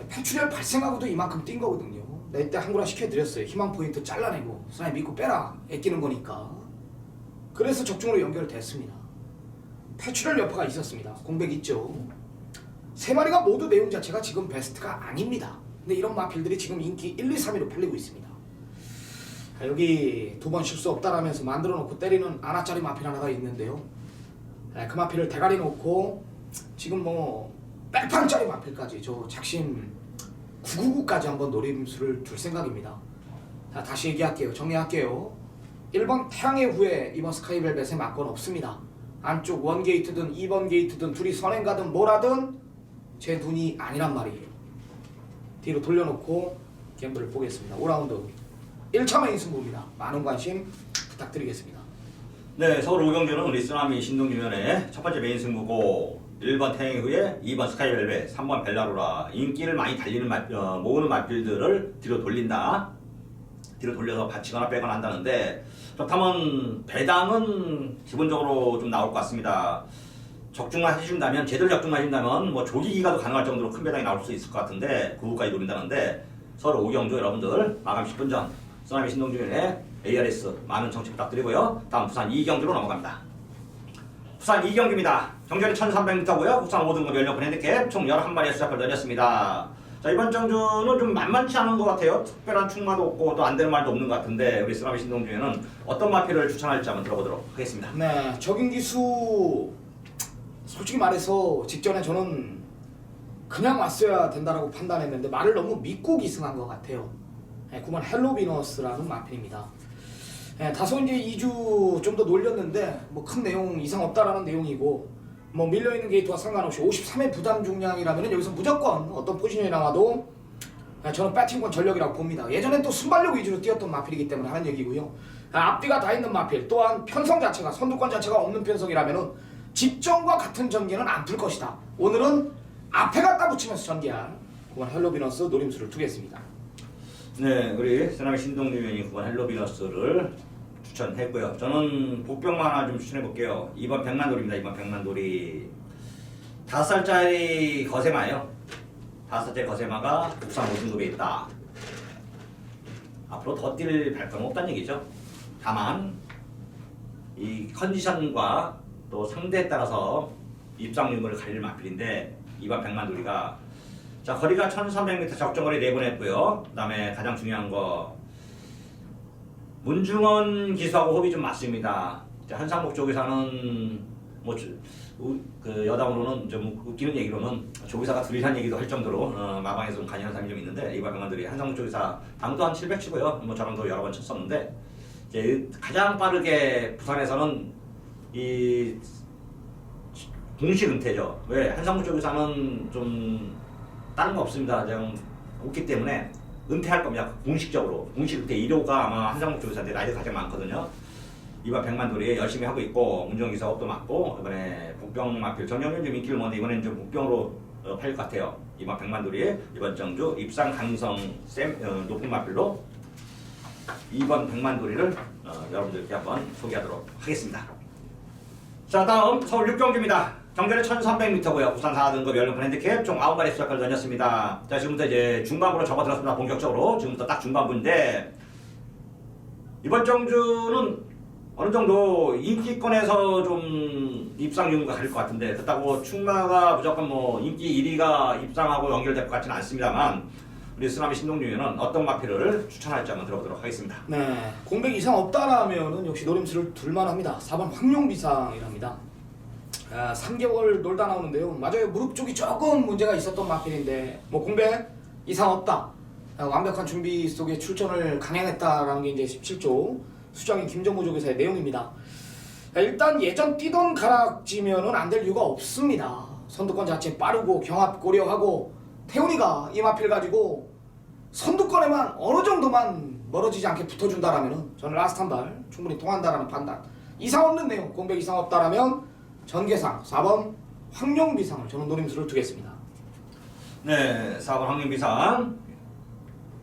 패출혈 발생하고도 이만큼 뛴 거거든요. 나 이때 한구라 시켜드렸어요. 희망 포인트 잘라내고 사장님 믿고 빼라. 애끼는 거니까. 그래서 적중으로 연결됐습니다. 패출혈 여파가 있었습니다. 공백 있죠. 3마리가 모두 내용 자체가 지금 베스트가 아닙니다. 근데 이런 마필들이 지금 인기 1, 2, 3위로 팔리고 있습니다. 여기 2번 실수 없다라면서 만들어 놓고 때리는 아나짜리 마필 하나가 있는데요. 그 마필을 대가리 놓고 지금 뭐 백판짜리 마필까지 저 작심 999까지 한번 노림수를 둘 생각입니다. 자, 다시 얘기할게요. 정리할게요. 1번 태양의 후예 이번 스카이벨벳에 막건 없습니다. 안쪽 원 게이트든 2번 게이트든 둘이 선행 가든 뭐라든 제 눈이 아니란 말이에요. 뒤로 돌려놓고 갬블을 보겠습니다. 5라운드 1차 메인 승부입니다. 많은 관심 부탁드리겠습니다. 네, 서울 오경주는 우리 쓰나미 신동준위원의 첫 번째 메인 승부고 1번 태양의 후예, 2번 스카이벨벳, 3번 벨라로라 인기를 많이 달리는 모으는 마필들을 뒤로 돌린다. 뒤로 돌려서 받치거나 빼거나 한다는데 그렇다면 배당은 기본적으로 좀 나올 것 같습니다. 적중만 해준다면 제대로 적중만 해준다면 뭐 조기기가도 가능할 정도로 큰 배당이 나올 수 있을 것 같은데 그 후까지 노린다는데 서울 오경주 여러분들 마감 10분 전 쓰나미 신동준의 ARS 많은 청취 부탁드리고요. 다음 부산 2경주로 넘어갑니다. 부산 2경기입니다. 정전이 1300m고요. 국산 5등급 연령 브랜드캡 총 11마리의 수작을 내렸습니다. 자, 이번 정주는 좀 만만치 않은 것 같아요. 특별한 충마도 없고 또 안 되는 말도 없는 것 같은데 우리 쓰나미 신동준에는 어떤 마필을 추천할지 한번 들어보도록 하겠습니다. 네, 적인 기수 솔직히 말해서 직전에 저는 그냥 왔어야 된다라고 판단했는데 말을 너무 믿고 기승한 것 같아요. 9번 헬로비너스라는 마필입니다. 다소 이제 2주 좀 더 놀렸는데 뭐 큰 내용 이상 없다라는 내용이고 뭐 밀려있는 게이트와 상관없이 53의 부담 중량이라면 여기서 무조건 어떤 포지션이 나와도 저는 배팅권 전력이라고 봅니다. 예전엔 또 순발력 위주로 뛰었던 마필이기 때문에 하는 얘기고요. 앞뒤가 다 있는 마필 또한 편성 자체가 선두권 자체가 없는 편성이라면 직전과 같은 전개는 안 풀 것이다. 오늘은 앞에 갖다 붙이면서 전개할 9번 헬로비너스 노림수를 두겠습니다. 네, 우리 쓰나미 신동준 위원이 9번 헬로비너스를 추천했고요. 저는 복병만 하나 좀 추천해볼게요. 2번 백만돌입니다. 2번 백만돌이 5살짜리 거세마예요. 5살짜리 거세마가 국산 5등급에 있다. 앞으로 더 뛸 발표는 없다는 얘기죠. 다만 이 컨디션과 또 상대에 따라서 입상률을 가릴 마필인데 2번 백만돌이가 자, 거리가 1300m 적정거리 4번 했고요. 그 다음에 가장 중요한 거 문중원 기수하고 호흡이 좀 맞습니다. 한상목 쪽에서는 뭐 그 여담으로는 좀 웃기는 얘기로는 조기사가 둘이 한 얘기도 할 정도로 마방에서 좀 간이한 사람이 좀 있는데 이번 명관들이 한상목 조기사 당도 한 700 치고요. 뭐 저랑도 여러 번 쳤었는데 이제 가장 빠르게 부산에서는 이 동시 은퇴죠. 왜 한상목 조기사는 좀 다른 거 없습니다. 그냥 없기 때문에 은퇴할 겁니다. 공식적으로. 공식 은퇴 1호가 아마 한상목 조교사인데 나이가 가장 많거든요. 이번 백만돌이 열심히 하고 있고 운전기사 업도 맡고 이번에 복병 마필 전형은 좀 인기를 모는데 이번에는 좀 복병으로 팔릴 것 같아요. 이번 백만돌이 이번 정주 입상 가능성 높은 마필로 이번 백만돌이를 여러분들께 한번 소개하도록 하겠습니다. 자, 다음 서울 6경주입니다. 경계는 1300m고요. 부산 4등급 연령판 핸디캡 총 9마리 수작을 던졌습니다. 자, 지금부터 이제 중반부로 접어들었습니다. 본격적으로 지금부터 딱 중반부인데 이번 정주는 어느 정도 인기권에서 좀 입상 유무가 갈 것 같은데 그렇다고 충마가 무조건 뭐 인기 1위가 입상하고 연결될 것 같지는 않습니다만 우리 쓰나미 신동준은 어떤 마필을 추천할지 한번 들어보도록 하겠습니다. 네, 공백 이상 없다라면은 역시 노림수를 둘만합니다. 4번 황룡비상이랍니다. 3개월 놀다 나오는데요. 맞아요, 무릎 쪽이 조금 문제가 있었던 마필인데 뭐 공백 이상 없다. 완벽한 준비 속에 출전을 강행했다라는 게 이제 17조 수장인 김정무 조교사의 내용입니다. 일단 예전 뛰던 가락지면은 안 될 이유가 없습니다. 선두권 자체 빠르고 경합 고려하고 태훈이가 이 마필 가지고 선두권에만 어느 정도만 멀어지지 않게 붙어준다라면은 저는 라스트 한 발 충분히 통한다라는 판단. 이상 없는 내용, 공백 이상 없다라면 전계상 4번 황룡비상을 저는 노림수를 두겠습니다. 네, 4번 황룡비상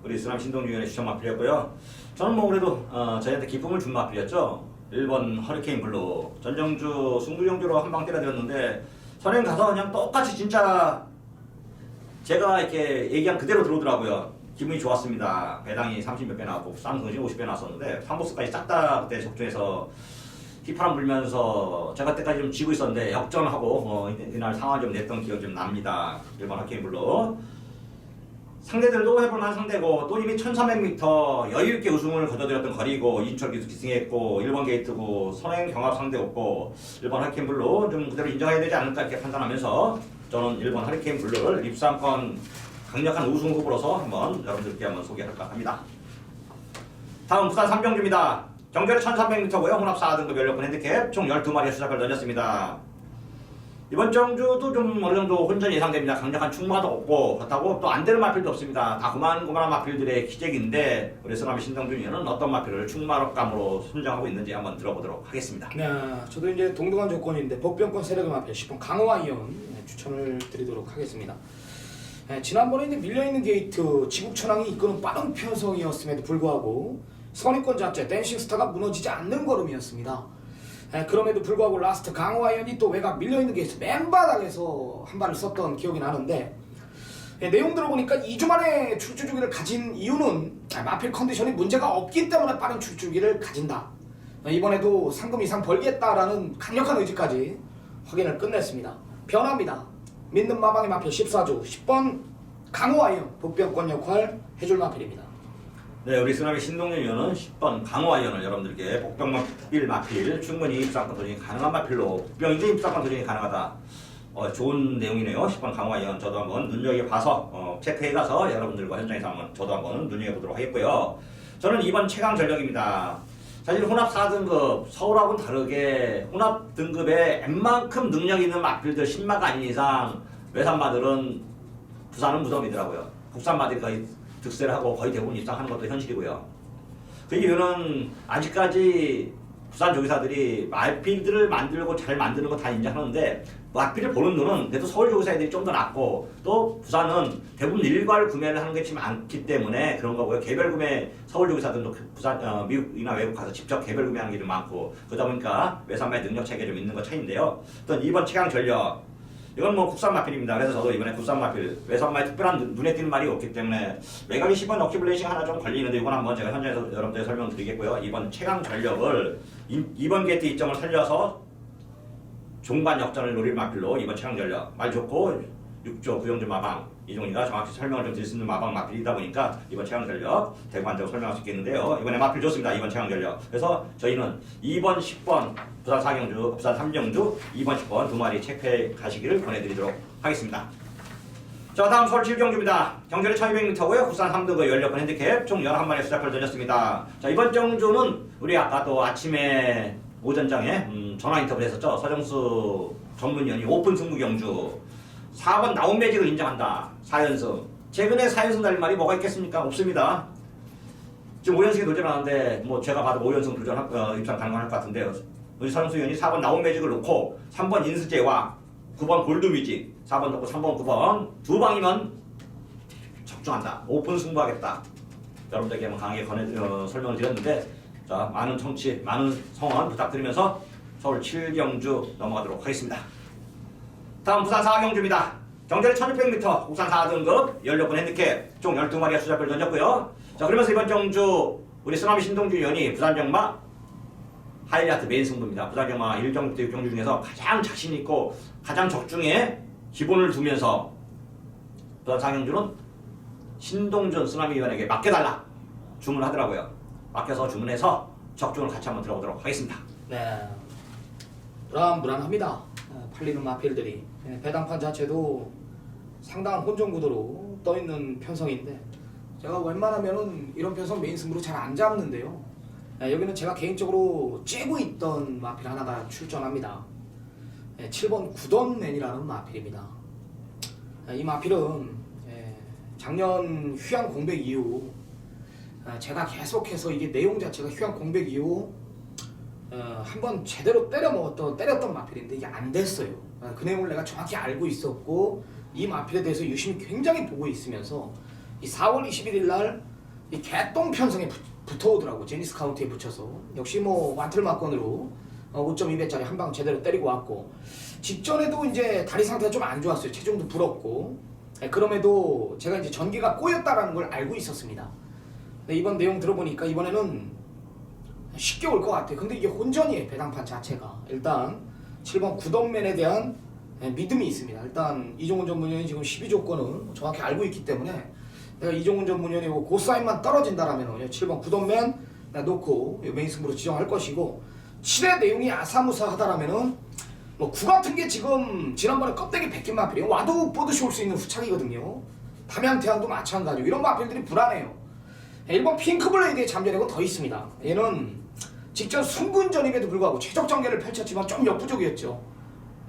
우리 쓰나미 신동준 위원의 추천 마필이었고요. 저는 뭐 그래도 저희한테 기쁨을 준 마필이었죠. 1번 허리케인 블루 전정주 승부경주로 한 방 때려드렸는데 선행 가서 그냥 똑같이 진짜 제가 이렇게 얘기한 그대로 들어오더라고요. 기분이 좋았습니다. 배당이 30몇 배 나왔고 쌍승이 50배 나왔었는데 상보스까지 싹 다 그때 적중해서 휘파람 불면서 제가 그때까지 좀 지고 있었는데 역전하고 이날 상황 좀 냈던 기억이 좀 납니다. 1번 허리케인 블루 상대들도 해볼만한 상대고 또 이미 1300m 여유있게 우승을 거둬들였던 거리고 이인철 기수 기승했고 1번 게이트고 선행 경합 상대였고 1번 허리케인 블루 좀 그대로 인정해야 되지 않을까 이렇게 판단하면서 저는 1번 허리케인 블루를 입상권 강력한 우승 후보로서 한번 여러분들께 한번 소개할까 합니다. 다음 부산 3경주입니다. 경계는 1300m고요. 혼합 4등급 연령권 핸디캡 총 12마리의 수작을 던졌습니다. 이번 정주도 좀 어느 정도 혼전 예상됩니다. 강력한 충마도 없고 그렇다고 또 안 되는 마필도 없습니다. 다 고만고만한 마필들의 기적인데 우리 쓰나미 신동준 위원은 어떤 마필을 충마력감으로 선정하고 있는지 한번 들어보도록 하겠습니다. 네, 저도 이제 동등한 조건인데 복병권 세력의 마필 10번 강호와 이연 추천을 드리도록 하겠습니다. 지난번에 이제 밀려있는 게이트 지국천왕이 이끄는 빠른 편성이었음에도 불구하고 선입권 자체 댄싱스타가 무너지지 않는 걸음이었습니다. 그럼에도 불구하고 라스트 강호아연이 또 외곽 밀려있는 게이트 맨바닥에서 한 발을 썼던 기억이 나는데 내용 들어보니까 2주 만에 출주 주기를 가진 이유는 마필 컨디션이 문제가 없기 때문에 빠른 출주 주기를 가진다. 이번에도 상금 이상 벌겠다라는 강력한 의지까지 확인을 끝냈습니다. 변화입니다. 믿는 마방의 마필 14주 10번 강호아연 복병권 역할 해줄 마필입니다. 네, 우리 쓰나미 신동준 위원은 10번 강호아연을 여러분들께 복병마필 마필 충분히 입상권 도전이 가능한 마필로 복병인데 입상권 도전이 가능하다. 좋은 내용이네요. 10번 강호아연 저도 한번 눈여겨봐서 체크해가서 여러분들과 현장에서 한번 저도 한번 눈여겨보도록 하겠고요. 저는 2번 최강 전력입니다. 사실 혼합 4등급 서울하고는 다르게 혼합 등급에 웬만큼 능력 있는 마필들 10마가 아닌 이상 외산마들은 부산은 무덤이더라고요. 국산마들이 거의 득세를 하고 거의 대부분 입상하는 것도 현실이고요. 그 이유는 아직까지 부산 조교사들이 마필들을 만들고 잘 만드는 거 다 인정하는데 마필을 보는 눈은 그래도 서울 조교사들이 좀 더 낫고 또 부산은 대부분 일괄 구매를 하는 게 많기 때문에 그런 거고요. 개별 구매 서울 조교사들도 부산 미국이나 외국 가서 직접 개별 구매하는 게 좀 많고 그러다 보니까 외산마의 능력 체계가 좀 있는 것 차이인데요. 어떤 2번 최강 전력 이건 뭐 국산 마필입니다. 그래서 저도 이번에 국산 마필 외산마에 특별한 눈에 띄는 말이 없기 때문에 외곽이 10번 어키블레이싱 하나 좀 걸리는데 이건 한번 제가 현장에서 여러분들께 설명드리겠고요. 이번 최강 전력을 2번 게이트 이점을 살려서 종반 역전을 노릴 마필로 이번 최강 전력 말 좋고 6조 구영준 마방 이종이가 정확히 설명을 좀 드릴 수 있는 마방 마필이다 보니까 이번 최강 전력 대관적으로 설명할 수 있겠는데요. 이번에 마필 좋습니다. 이번 최강 전력. 그래서 저희는 2번, 10번 부산 4경주, 부산 3경주, 2번, 10번 두 마리 체크해 가시기를 권해드리도록 하겠습니다. 자, 다음 서울 7경주입니다. 경계는 1200m고요. 부산 3등급 연력권 핸디캡 총 11마리 수작을 던졌습니다. 자, 이번 경주는 우리 아까 또 아침에 오전장에 전화 인터뷰를 했었죠. 서정수 전문위원이 오픈 승부 경주 4번 나온 매직을 인정한다. 4연승 최근에 4연승 달린 말이 뭐가 있겠습니까? 없습니다. 지금 5연승에 도전하는데 뭐 제가 봐도 5연승 입상 가능할 것 같은데요. 우리 선수 위원이 4번 나온 매직을 놓고 3번 인스제와 9번 골드뮤직 4번 놓고 3번 9번 두 방이면 적중한다. 오픈 승부하겠다. 여러분들에게 한번 강하게 설명을 드렸는데 자 많은 청취, 많은 성원 부탁드리면서 서울 7경주 넘어가도록 하겠습니다. 다음 부산 4경주입니다. 경제를 1600m 국산 4등급 16번 핸디캡 총 12마리가 수작을 던졌고요. 자 그러면서 이번 경주 우리 쓰나미 신동준 위원이 부산정마 하이라이트 메인 승부입니다. 부산정마 1경주부터 6경주 중에서 가장 자신있고 가장 적중에 기본을 두면서 부산 4경주는 신동준 쓰나미 위원에게 맡겨달라 주문하더라고요. 맡겨서 주문해서 적중을 같이 한번 들어보도록 하겠습니다. 네, 불안합니다. 팔리는 마필들이 배당판 자체도 상당한 혼종 구도로 떠 있는 편성인데 제가 웬만하면은 이런 편성 메인 승부로 잘 안 잡는데요. 여기는 제가 개인적으로 쬐고 있던 마필 하나가 출전합니다. 7번 구던맨이라는 마필입니다. 이 마필은 작년 휴양 공백 이후 제가 계속해서 이게 내용 자체가 휴양 공백 이후 한번 제대로 때렸던 마필인데 이게 안 됐어요. 그 내용을 내가 정확히 알고 있었고 이 마필에 대해서 유심히 굉장히 보고 있으면서 이 4월 21일 날 이 개똥 편성에 붙어오더라고. 제니스 카운티에 붙여서 역시 뭐 완틀 막건으로 5.2배짜리 한 방 제대로 때리고 왔고 직전에도 이제 다리 상태가 좀 안 좋았어요. 체중도 불었고 그럼에도 제가 이제 전기가 꼬였다라는 걸 알고 있었습니다. 이번 내용 들어보니까 이번에는 쉽게 올 것 같아요. 근데 이게 혼전이에요. 배당판 자체가. 일단 7번 구던맨에 대한 믿음이 있습니다. 일단 이종훈 전문위원이 지금 12조건은 정확히 알고 있기 때문에 내가 이종훈 전문위원이 고사인만 떨어진다라면 7번 구던맨 놓고 메인 승부로 지정할 것이고 7의 내용이 아사무사하다라면은 뭐 9 같은 게 지금 지난번에 껍데기 벗긴 마필이에요. 와도 뻗으시 올 수 있는 후착이거든요. 담양태양도 마찬가지고 이런 마필들이 불안해요. 1번 핑크블레이드의 잠재력은 더 있습니다. 얘는 직전 승군전임에도 불구하고 최적 전개를 펼쳤지만 좀 역부족이었죠.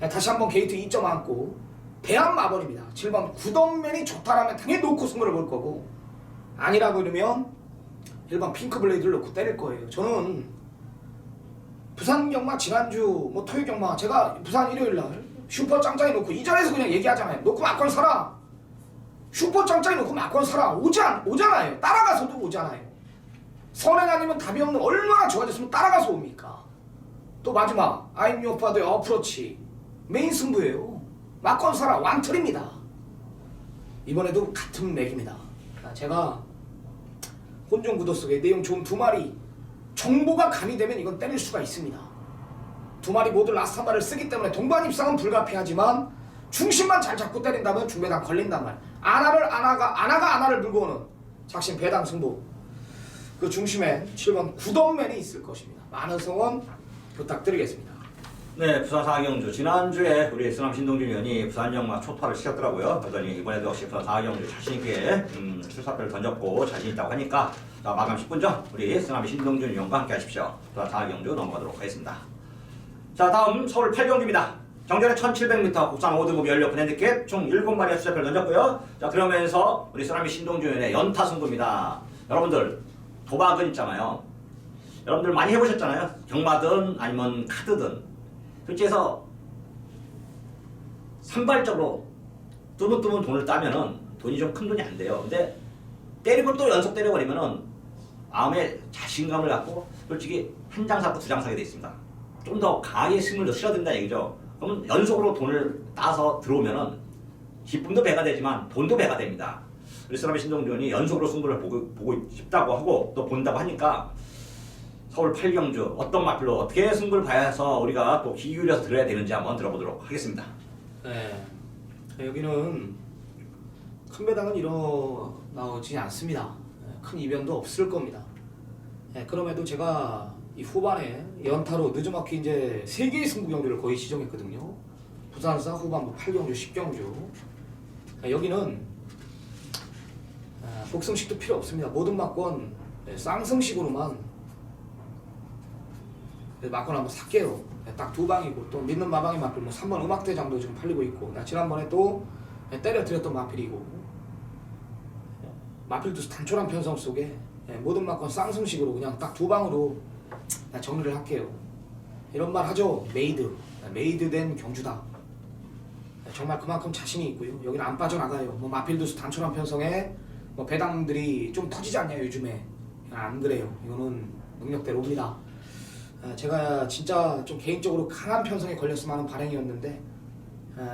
다시 한번 게이트 2점 안고 대한 마벌입니다. 7번 구던맨이 좋다라면 당연히 놓고 승부를 볼 거고 아니라고 이러면 1번 핑크블레이드를 놓고 때릴 거예요. 저는 부산 경마 지난주 뭐 토요 경마 제가 부산 일요일날 슈퍼 짱짱이 놓고 이 자리에서 그냥 얘기하잖아요. 놓고 막걸 사라. 슈퍼 짱짱이 놓고 막걸 사라. 오잖아요. 따라가서도 오잖아요. 선행 아니면 답이 없는 얼마나 좋아졌으면 따라가서 옵니까? 또 마지막 I'm your father의 어프로치 메인 승부예요. 막건 사라 왕틀입니다. 이번에도 같은 맥입니다. 제가 혼종 구도 속에 내용 좋은 두 마리 정보가 가미되면 이건 때릴 수가 있습니다. 두 마리 모두 라스트 한 발을 쓰기 때문에 동반 입상은 불가피하지만 중심만 잘 잡고 때린다면 중배당 걸린단 말. 아나를 물고 오는 작심 배당 승부. 그 중심에 7번 구던맨이 있을 것입니다. 많은 성원 부탁드리겠습니다. 네, 부산 4경주 지난주에 우리 쓰남 신동준 위원이 부산영마 초파를 시켰더라고요. 그러더니 이번에도 역시 부산 4경주 자신있게 출사표를 던졌고 자신있다고 하니까 자, 마감 10분 전 우리 쓰남 신동준 위원과 함께 하십시오. 부산 4경주 넘어가도록 하겠습니다. 자, 다음 서울 8경주입니다. 경전에 1700m 국산 5등급 16분 핸디캡 총 7마리의 출사표를 던졌고요. 자, 그러면서 우리 쓰남이 신동준 위원의 연타 승부입니다. 여러분들 도박은 있잖아요. 여러분들 많이 해보셨잖아요. 경마든 아니면 카드든 솔직히 해서 산발적으로 뜨문뜨문 돈을 따면은 돈이 좀 큰 돈이 안 돼요. 근데 때리고 또 연속 때려버리면은 마음에 자신감을 갖고 솔직히 한 장 사고 두 장 사게 돼 있습니다. 좀 더 강하게 힘을 더 실어야 된다 얘기죠. 그러면 연속으로 돈을 따서 들어오면은 기쁨도 배가 되지만 돈도 배가 됩니다. 우리 쓰나미 신동준이 연속으로 승부를 보고 싶다고 하고 또 본다고 하니까 서울 8경주 어떤 마필로 어떻게 승부를 봐야 해서 우리가 또 귀 기울여서 들어야 되는지 한번 들어보도록 하겠습니다. 네, 여기는 큰 배당은 일어나오지 않습니다. 큰 이변도 없을 겁니다. 그럼에도 제가 이 후반에 연타로 늦어막히 이제 3개의 승부 경주를 거의 지정했거든요. 부산사 후반부 8경주, 10경주. 여기는 복승식도 필요 없습니다. 모든 막권 쌍승식으로만 막건 한번 살게요. 딱 두 방이고 또 믿는 마방의 마필 뭐 3번 음악대장도 지금 팔리고 있고 나 지난번에 또 때려드렸던 마필이고 마필두스 단촐한 편성 속에 모든 막건 쌍승식으로 그냥 딱 두 방으로 정리를 할게요. 이런 말 하죠. 메이드된 경주다. 정말 그만큼 자신이 있고요. 여기는 안 빠져나가요. 뭐 마필두스 단촐한 편성에 뭐 배당들이 좀 터지지 않냐 요즘에. 안 그래요. 이거는 능력대로입니다. 제가 진짜 좀 개인적으로 강한 편성에 걸렸으면 하는 발행이었는데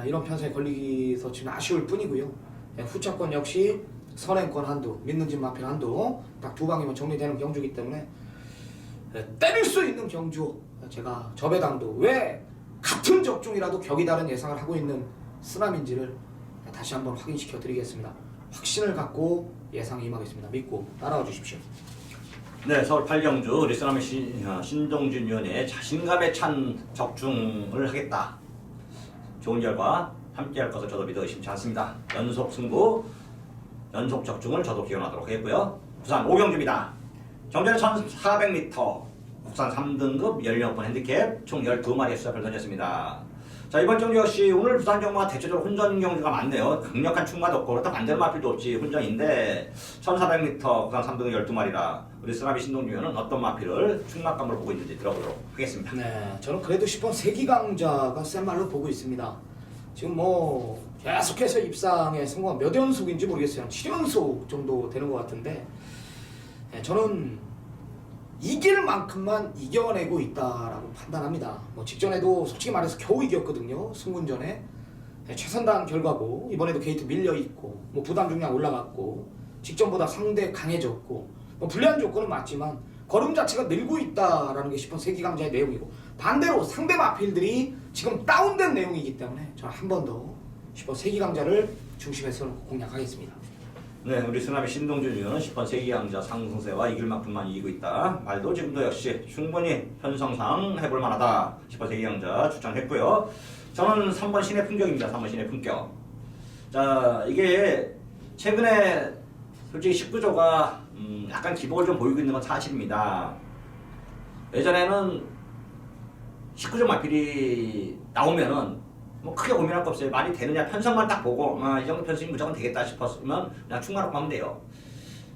이런 편성에 걸리기서 지금 아쉬울 뿐이고요. 후차권 역시 선행권 한두, 믿는 집 마필 한두 딱 두 방이면 정리되는 경주이기 때문에 때릴 수 있는 경주. 제가 저배당도 왜 같은 적중이라도 격이 다른 예상을 하고 있는 쓰남인지를 다시 한번 확인시켜 드리겠습니다. 확신을 갖고 예상에 임하겠습니다. 믿고 따라와 주십시오. 네, 서울 8경주 우리 쓰나미 신동준 위원의 자신감에 찬 적중을 하겠다. 좋은 결과 함께할 것을 저도 믿어 의심치 않습니다. 연속 승부, 연속 적중을 저도 기원하도록 하겠고요. 부산 5경주입니다. 정전은 1400m, 국산 3등급 16번 핸디캡 총 12마리의 수작을 던졌습니다. 자, 이번 경주 역시 오늘 부산 경마가 대체적으로 혼전 경주가 많네요. 강력한 충마도 없고 그렇다 반대로 마필도 없지 혼전인데 1400m 국산 3등급 12마리라 우리 쓰나미 신동준 위원은 어떤 마필을 충막감으로 보고 있는지 들어보도록 하겠습니다. 네, 저는 그래도 10번 세기강자가 센 말로 보고 있습니다. 지금 뭐 계속해서 입상에 성공한 몇 연속인지 모르겠어요. 7연속 정도 되는 것 같은데 저는 이길 만큼만 이겨내고 있다라고 판단합니다. 뭐 직전에도 솔직히 말해서 겨우 이겼거든요. 승군전에 최선다한 결과고 이번에도 게이트 밀려 있고 뭐 부담 중량 올라갔고 직전보다 상대 강해졌고 뭐 불리한 조건은 맞지만 걸음 자체가 늘고 있다라는 게 10번 세기강자의 내용이고 반대로 상대 마필들이 지금 다운된 내용이기 때문에 저는 한 번 더 10번 세기강자를 중심에서 공략하겠습니다. 네, 우리 쓰나미 신동준 위원은 10번 세기강자 상승세와 이길 만큼만 이기고 있다. 말도 지금도 역시 충분히 편성상 해볼 만하다. 10번 세기강자 추천했고요. 저는 3번 신의 품격입니다. 3번 신의 품격. 자, 이게 최근에 솔직히 19조가 약간 기복을 좀 보이고 있는 건 사실입니다. 예전에는 19조 마필이 나오면은 뭐 크게 고민할 거 없어요. 말이 되느냐 편성만 딱 보고 이 정도 편성이 무조건 되겠다 싶었으면 그냥 충마로 가면 돼요.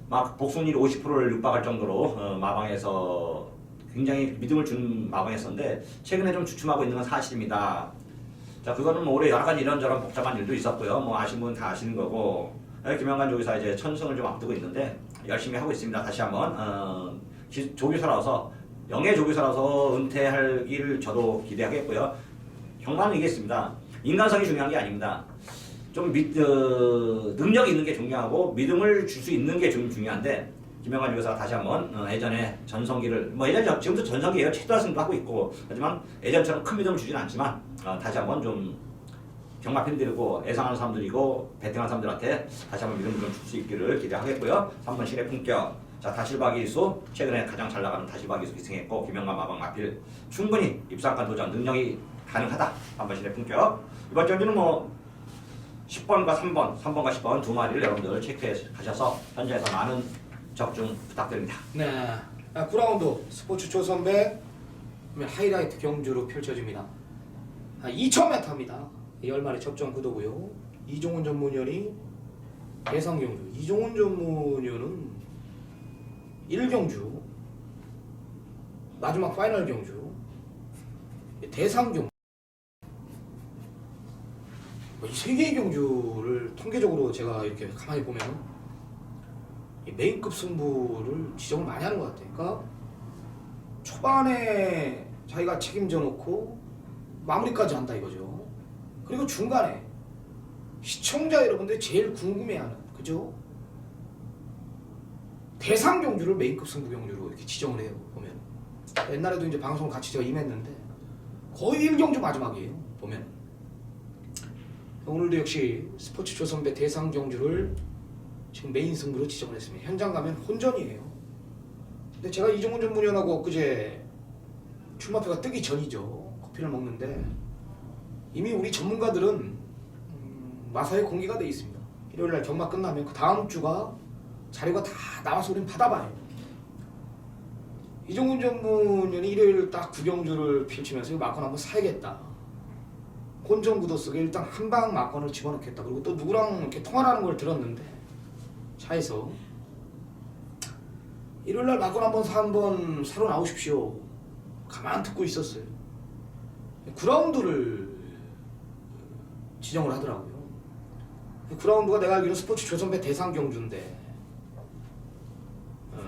막 복순율 50%를 육박할 정도로 마방에서 굉장히 믿음을 준 마방이었었는데 최근에 좀 주춤하고 있는 건 사실입니다. 자, 그거는 뭐 올해 여러 가지 이런저런 복잡한 일도 있었고요. 뭐 아시는 분 다 아시는 거고 김영관 조교사 이제 천승을 좀 앞두고 있는데 열심히 하고 있습니다. 다시 한번 조교사라서 영예 조교사라서 은퇴하기를 저도 기대하겠고요. 경마는 이겠습니다. 인간성이 중요한 게 아닙니다. 좀 능력이 있는 게 중요하고 믿음을 줄 수 있는 게 좀 중요한데 김영관 조교사가 다시 한번 예전에 전성기를 뭐 예전 지금도 전성기예요. 최다승도 하고 있고 하지만 예전처럼 큰 믿음을 주진 않지만 다시 한번 좀 경마 팬들이고 예상하는 사람들이고 베팅한 사람들한테 다시 한번 믿음을 좀 줄 수 있기를 기대하겠고요. 3번 신의 품격. 자, 다실박이수 최근에 가장 잘 나가는 다실박이수 기승했고 김영관 마방 마필 충분히 입상권 도전 능력이 가능하다. 3번 신의 품격. 이번 경기는 뭐 10번과 3번과 10번 두 마리를 여러분들 체크해 가셔서 현장에서 많은 적중 부탁드립니다. 네, 9라운드 스포츠 초선배 하이라이트 경주로 펼쳐집니다. 2000m입니다. 10마리 접종 구도고요. 이종훈 전문위원이 예상 경주. 이종훈 전문위원은 1경주 마지막 파이널 경주 대상 경주 이 세 개의 경주를 통계적으로 제가 이렇게 가만히 보면 메인급 승부를 지정을 많이 하는 것 같아요. 그러니까 초반에 자기가 책임져 놓고 마무리까지 한다 이거죠. 그리고 중간에 시청자 여러분들이 제일 궁금해하는 그죠? 대상 경주를 메인급 승부 경주로 이렇게 지정을 해요. 보면 옛날에도 이제 방송 같이 제가 임했는데 거의 1경주 마지막이에요. 보면 오늘도 역시 스포츠 조선배 대상 경주를 지금 메인 승부로 지정을 했습니다. 현장 가면 혼전이에요. 근데 제가 이종훈 전문위원하고 엊그제 출마표가 뜨기 전이죠. 커피를 먹는데 이미 우리 전문가들은 마사에 공개가 돼 있습니다. 일요일날 경마 끝나면 그 다음 주가 자료가 다 나와서 우린 받아봐요. 이종훈 전문위원이 일요일 딱 9경주를 펼치면서 이 마건 한번 사야겠다. 혼전 구도 속에 일단 한 방 마건을 집어넣겠다. 그리고 또 누구랑 이렇게 통화를 하는 걸 들었는데 차에서 일요일날 막건 한번 사러 나오십시오. 가만 듣고 있었어요. 그라운드를 지정을 하더라고요. 그라운드가 내가 알기로 스포츠 조선배 대상 경주인데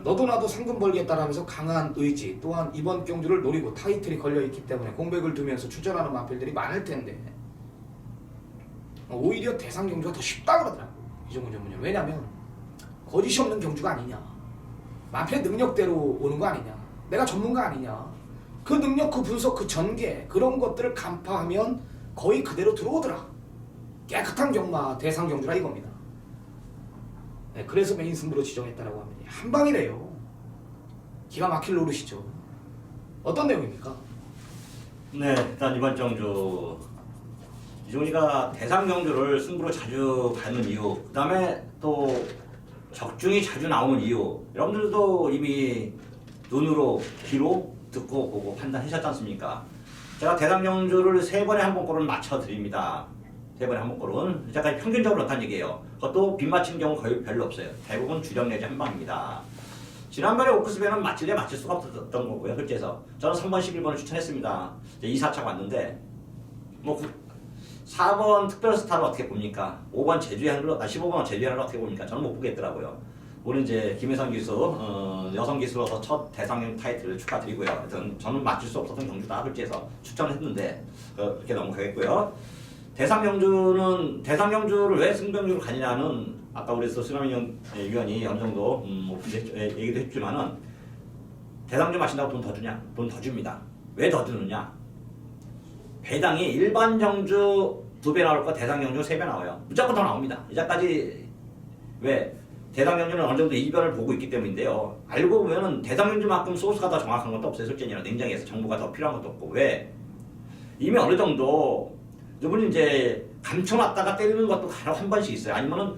너도 나도 상금 벌겠다라면서 강한 의지 또한 이번 경주를 노리고 타이틀이 걸려있기 때문에 공백을 두면서 출전하는 마필들이 많을 텐데 오히려 대상 경주가 더 쉽다 그러더라고 이종훈 전문위원. 왜냐면 거짓이 없는 경주가 아니냐, 마필의 능력대로 오는 거 아니냐, 내가 전문가 아니냐, 그 능력, 그 분석, 그 전개 그런 것들을 간파하면 거의 그대로 들어오더라. 깨끗한 경마 대상 경주라 이겁니다. 네, 그래서 메인 승부로 지정했다라고 합니다. 한 방이래요. 기가 막힐 노릇이죠. 어떤 내용입니까? 네, 일단 이번 경주 이종희가 대상 경주를 승부로 자주 가는 이유, 그 다음에 또 적중이 자주 나오는 이유, 여러분들도 이미 눈으로 귀로 듣고 보고 판단하셨지 않습니까? 제가 대상 경주를 3번에 한 번꼴은 맞춰드립니다. 3번에 한 번꼴은 이제까지 평균적으로 그렇다는 얘기예요. 그것도 빗맞힌 경우 거의 별로 없어요. 대부분 주력 내지 한 방입니다. 지난번에 오크스배는 맞힐래 맞힐 수가 없었던 거고요. 실제에서 저는 3번 11번을 추천했습니다. 이제 2, 4차 왔는데 뭐 4번 특별스타를 어떻게 봅니까? 5번 제주행을 15번 제주행을 어떻게 봅니까? 저는 못 보겠더라고요. 오늘 이제 김혜선 기수 여성 기수로서 첫 대상경 타이틀을 축하드리고요. 하여튼 저는 맞출 수 없었던 경주다 솔직해서 추천했는데 그렇게 넘어가겠고요. 대상 경주를 왜 승병주로 가느냐는 아까 우리 수남인 위원이 어느 정도 얘기도 했지만은 대상주 마신다고 돈 더 주냐? 돈 더 줍니다. 왜 더 주느냐? 배당이 일반 경주 2배 나올 거 대상 경주 3배 나와요. 무조건 더 나옵니다. 이제까지 왜? 대상 경주는 어느 정도 이변을 보고 있기 때문인데요. 알고 보면은 대상 경주만큼 소스가 더 정확한 것도 없어요. 솔직히 냉정해서 정보가 더 필요한 것도 없고. 왜? 이미 어느 정도 이분이 이제 감춰놨다가 때리는 것도 간혹 한 번씩 있어요. 아니면은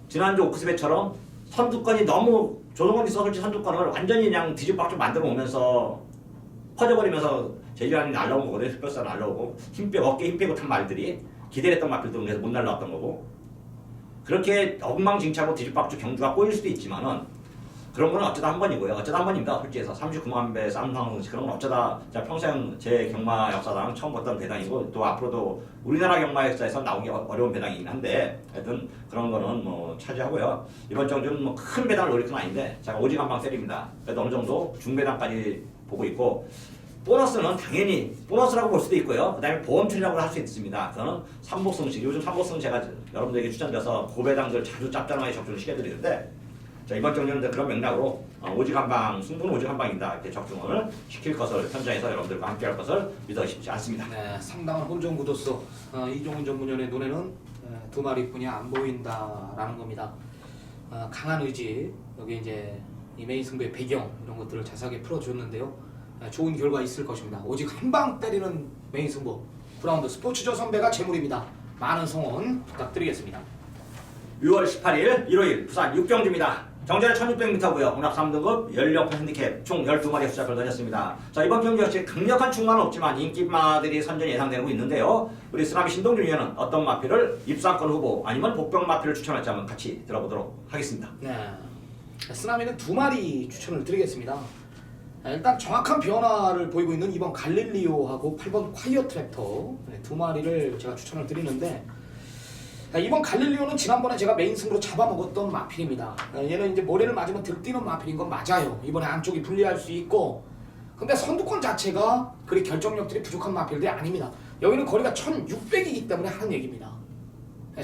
지난주 오크스배처럼 선두권이 너무 조성원이 솔직히 선두권을 완전히 그냥 뒤집박죽 만들어 오면서 퍼져버리면서 제주안이 날라온 거거든요. 흑별사 날라오고 어깨에 힘 빼고 탄 말들이 기대했던 말들도 그래서 못 날라왔던 거고 그렇게 엉망진창으로 뒤집박죽 경주가 꼬일 수도 있지만은 그런 거는 어쩌다 한 번이고요. 어쩌다 한 번입니다. 솔직해서 39만 배 쌈상 그런 건 어쩌다 제가 평생 제 경마 역사상 처음 봤던 배당이고 또 앞으로도 우리나라 경마 역사에서 나오기 어려운 배당이긴 한데 하여튼 그런 거는 뭐 차지하고요. 이번 경주는 뭐 큰 배당을 노릴 건 아닌데 제가 오직 한 방 때립니다. 그래도 어느 정도 중배당까지 보고 있고 보너스는 당연히 보너스라고 볼 수도 있고요. 그 다음에 보험출이라고 할 수 있습니다. 그거는 삼복승식. 요즘 삼복승 제가 여러분들에게 추천드려서 고배당들 자주 짭짤하게 적중을 시켜드리는데 자, 이번 경주는 그런 맥락으로 오직 한 방, 승부는 오직 한 방입니다. 이렇게 적중을 시킬 것을 현장에서 여러분들과 함께 할 것을 믿어 쉽지 않습니다. 네, 상당한 혼종 구도서 이종훈 전문위원의 눈에는 2마리뿐이 안 보인다라는 겁니다. 강한 의지, 여기 이제 이 메인 승부의 배경 이런 것들을 자세하게 풀어줬는데요. 좋은 결과 있을 것입니다. 오직 한 방 때리는 메인 승부 그라운드 스포츠조 선배가 재물입니다. 많은 성원 부탁드리겠습니다. 6월 18일 일요일 부산 6경주입니다. 정전은 1600m고요. 운합 3등급 연령 핸디캡 총 12마리 숫자를 던졌습니다. 자, 이번 경기 역시 강력한 충만은 없지만 인기마들이 선전이 예상되고 있는데요. 우리 쓰나미 신동준 위원은 어떤 마필을 입상권 후보 아니면 복병 마필을 추천할지 한번 같이 들어보도록 하겠습니다. 네, 쓰나미는 2마리 추천을 드리겠습니다. 일단 정확한 변화를 보이고 있는 2번 갈릴리오하고 8번 콰이어 트랙터 2마리를 제가 추천을 드리는데 이번 갈릴리오는 지난번에 제가 메인 승부로 잡아먹었던 마필입니다. 얘는 이제 모래를 맞으면 들뛰는 마필인 건 맞아요. 이번에 안쪽이 불리할 수 있고 근데 선두권 자체가 그리 결정력들이 부족한 마필들이 아닙니다. 여기는 거리가 1600이기 때문에 하는 얘기입니다.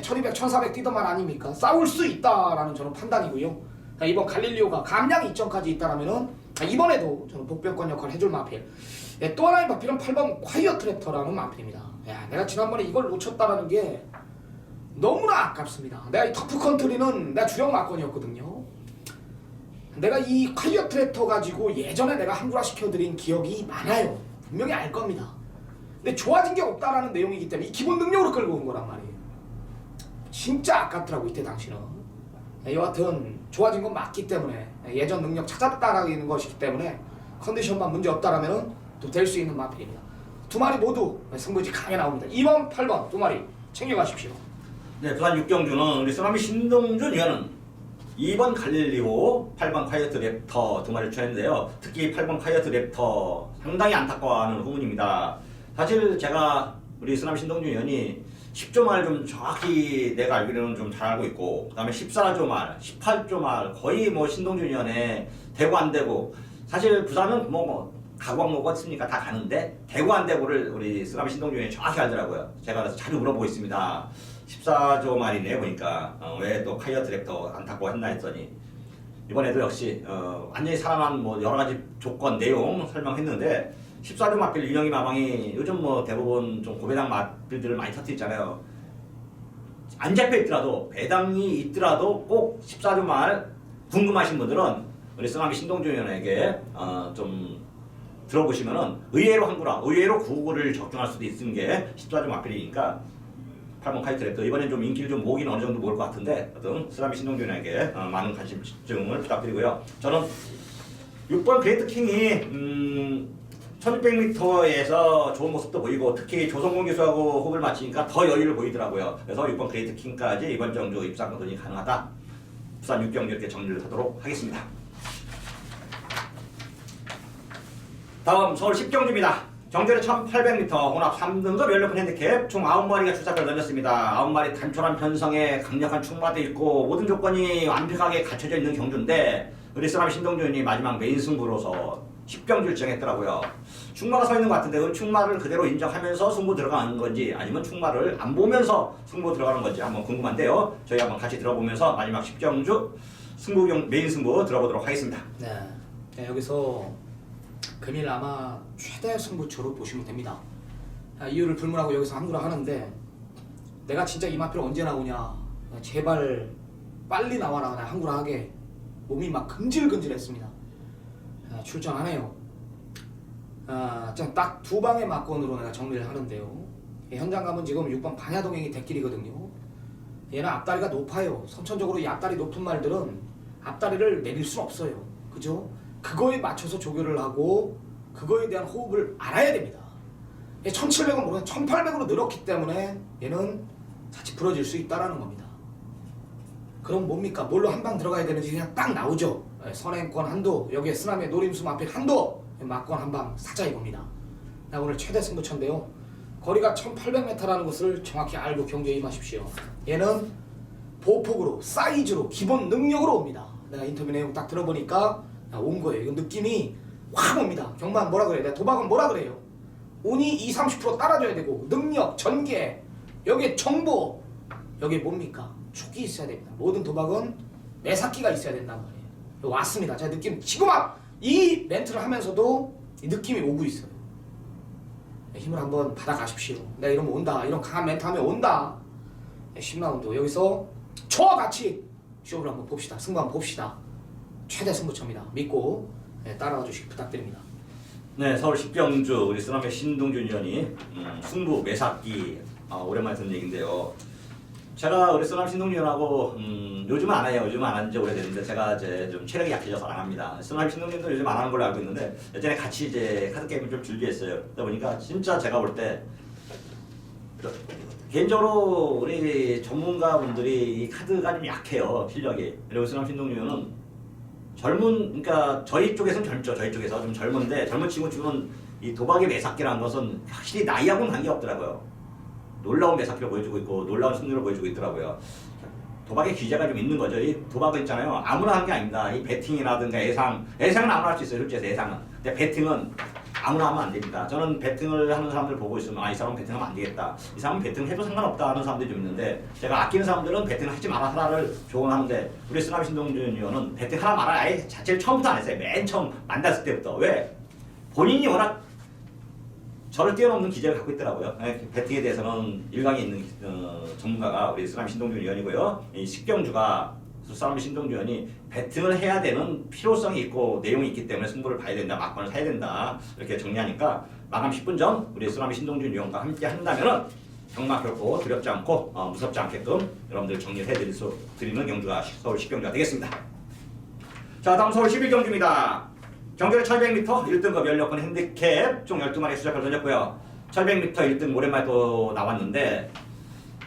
1200, 1400 뛰던만 아닙니까? 싸울 수 있다라는 저는 판단이고요. 이번 갈릴리오가 감량 이점까지 있다라면은 이번에도 저는 복병권 역할을 해줄 마필. 또 하나의 마필은 8번 콰이어 트랙터라는 마필입니다. 야, 내가 지난번에 이걸 놓쳤다라는 게 너무나 아깝습니다. 내가 이 터프 컨트리는 내가 주력 마건이었거든요. 내가 이 콰이어 트랙터 가지고 예전에 내가 한구라 시켜드린 기억이 많아요. 분명히 알 겁니다. 근데 좋아진 게 없다라는 내용이기 때문에 이 기본 능력으로 끌고 온 거란 말이에요. 진짜 아깝더라고 이때 당시는. 여하튼 좋아진 건 맞기 때문에 예전 능력 찾았다라는 것이기 때문에 컨디션만 문제 없다라면 또 될 수 있는 마필입니다. 2마리 모두 승부지 강해 나옵니다. 2번, 8번 2마리 챙겨가십시오. 네, 부산 6경주는 우리 쓰나미 신동준 위원은 2번 갈릴리오, 8번 콰이어트 랩터 두 마리를 추천했는데요. 특히 8번 콰이어트 랩터 상당히 안타까워하는 후문입니다. 사실 제가 우리 쓰나미 신동준 위원이 10조 말 좀 정확히 내가 알기로는 좀 잘 알고 있고, 그 다음에 14조 말, 18조 말 거의 뭐 신동준 위원에 되고 안 되고, 사실 부산은 뭐 가광 먹었으니까 다 가는데 되고 안 되고를 우리 쓰나미 신동준 위원이 정확히 알더라고요. 제가 그래서 자주 물어보고 있습니다. 14조 말이네 보니까 왜 또 카이어 드랩터 안타까워했나 했더니 이번에도 역시 완전히 살아난 뭐 여러 가지 조건 내용 설명했는데 14조 맞빌 윤영희 마방이 요즘 뭐 대부분 좀 고배당 맞빌들을 많이 터뜨리잖아요. 안 잡혀 있더라도 배당이 있더라도 꼭 14조 말 궁금하신 분들은 우리 쓰나미 신동준 위원에게 좀 들어보시면은 의외로 한구라, 의외로 구구를 적중할 수도 있는 게 14조 맞빌이니까 8번 카이트 랩터 이번엔 좀 인기를 좀 모긴 어느 정도 모을 것 같은데 어떤 쓰나미 신동준에게 많은 관심 집중을 부탁드리고요. 저는 6번 그레이트 킹이 1600m에서 좋은 모습도 보이고 특히 조성공 기수하고 호흡을 맞추니까 더 여유를 보이더라고요. 그래서 6번 그레이트 킹까지 이번 정도 입상 도전이 가능하다. 부산 6경기 이렇게 정리를 하도록 하겠습니다. 다음 서울 10경주입니다. 정제로 1800m 혼합 3등급 연료권 핸디캡 총 9마리가 출사표를 던졌습니다. 9마리 단촐한 편성에 강력한 충마도 있고 모든 조건이 완벽하게 갖춰져 있는 경주인데 우리 쓰나미 신동준이 마지막 메인 승부로서 10경주를 정했더라고요. 충마가 서 있는 것 같은데 그 충마를 그대로 인정하면서 승부 들어가는 건지 아니면 충마를 안 보면서 승부 들어가는 건지 한번 궁금한데요. 저희 한번 같이 들어보면서 마지막 10경주 메인 승부 들어보도록 하겠습니다. 네, 여기서 금일 아마 최대 승부처로 보시면 됩니다. 이유를 불문하고 여기서 한구라 하는데 내가 진짜 이 마필 언제 나오냐, 제발 빨리 나와라, 나 한구라 하게 몸이 막 근질근질했습니다. 출전하네요. 딱 두 방의 막건으로 내가 정리를 하는데요. 현장 가면 지금 6번 반야동행이 대길이거든요. 얘는 앞다리가 높아요. 선천적으로 이 앞다리 높은 말들은 앞다리를 내릴 순 없어요. 그죠? 그거에 맞춰서 조교를 하고 그거에 대한 호흡을 알아야 됩니다. 1700은 모르면 1800으로 늘었기 때문에 얘는 자칫 부러질 수 있다는 겁니다. 그럼 뭡니까? 뭘로 한 방 들어가야 되는지 그냥 딱 나오죠. 선행권 한도, 여기에 쓰나미의 노림수 마필 한도, 막권 한 방 사자 이겁니다. 나 오늘 최대 승부처인데요. 거리가 1800m라는 것을 정확히 알고 경주에 임하십시오. 얘는 보폭으로, 사이즈로, 기본 능력으로 옵니다. 내가 인터뷰 내용 딱 들어보니까 온 거예요. 이거 느낌이 확 옵니다. 경만 뭐라 그래요? 내가 도박은 뭐라 그래요? 운이 20-30% 따라줘야 되고 능력, 전개, 여기에 정보, 여기에 뭡니까? 촉이 있어야 됩니다. 모든 도박은 매사기가 있어야 된단 말이에요. 왔습니다. 제가 느낌 지금 막 이 멘트를 하면서도 이 느낌이 오고 있어요. 힘을 한번 받아가십시오. 내가 이러면 온다. 이런 강한 멘트 하면 온다. 10라운드 여기서 저와 같이 쇼를 한번 봅시다. 승부 한번 봅시다. 최대 승부처입니다. 믿고 따라와 주시기 부탁드립니다. 네, 서울 10경주 우리 쓰나미 신동준 위원이 승부 매사기 오랜만에 듣는 얘기인데요. 제가 우리 쓰나미 신동준 위원하고 요즘은 안 해요. 요즘은 안 한 지 오래됐는데 제가 이제 좀 체력이 약해져서 안 합니다. 쓰나미 신동준도 요즘 안 하는 걸로 알고 있는데 예전에 같이 이제 카드 게임을 좀 즐겨했어요. 그러다 보니까 진짜 제가 볼 때 개인적으로 우리 전문가분들이 이 카드가 좀 약해요. 실력이. 그리고 쓰나미 신동준 위원은 그러니까 저희 쪽에서는 젊죠. 저희 쪽에서 좀 젊은데 젊은 친구는 이 도박의 매사기라는 것은 확실히 나이하고는 관계없더라고요. 놀라운 매사기를 보여주고 있고 놀라운 승률을 보여주고 있더라고요. 도박의 기재가 좀 있는 거죠. 이 도박은 있잖아요. 아무나 하는 게 아닙니다. 이 베팅이라든가 예상은 아무나 할 수 있어요. 실제로 예상은. 근데 베팅은 아무나 하면 안 됩니다. 저는 베팅을 하는 사람들 보고 있으면 이 사람은 베팅하면 안 되겠다. 이 사람은 베팅 해도 상관없다 하는 사람들이 좀 있는데 제가 아끼는 사람들은 베팅을 하지 마라 하라를 조언하는데 우리 쓰나미 신동준 의원은 베팅 하나 말아 아예 자체를 처음부터 안 했어요. 맨 처음 만났을 때부터. 왜? 본인이 워낙 저를 뛰어넘는 기재를 갖고 있더라고요. 배팅에 대해서는 일강에 있는 전문가가 우리 쓰나미 신동준 위원이고요. 이 10경주가 쓰나미 신동준 위원이 배팅을 해야 되는 필요성이 있고 내용이 있기 때문에 승부를 봐야 된다, 막판을 사야 된다 이렇게 정리하니까 마감 10분 전 우리 쓰나미 신동준 위원과 함께 한다면은 정말 결코 두렵지 않고 무섭지 않게끔 여러분들 정리를 해드리는 경주가 서울 10경주가 되겠습니다. 자, 다음 서울 11경주입니다. 경주는 1100m 1등급 연료권 핸디캡 총 12마리 수작을 던졌고요. 1100m 1등 오랜만에 또 나왔는데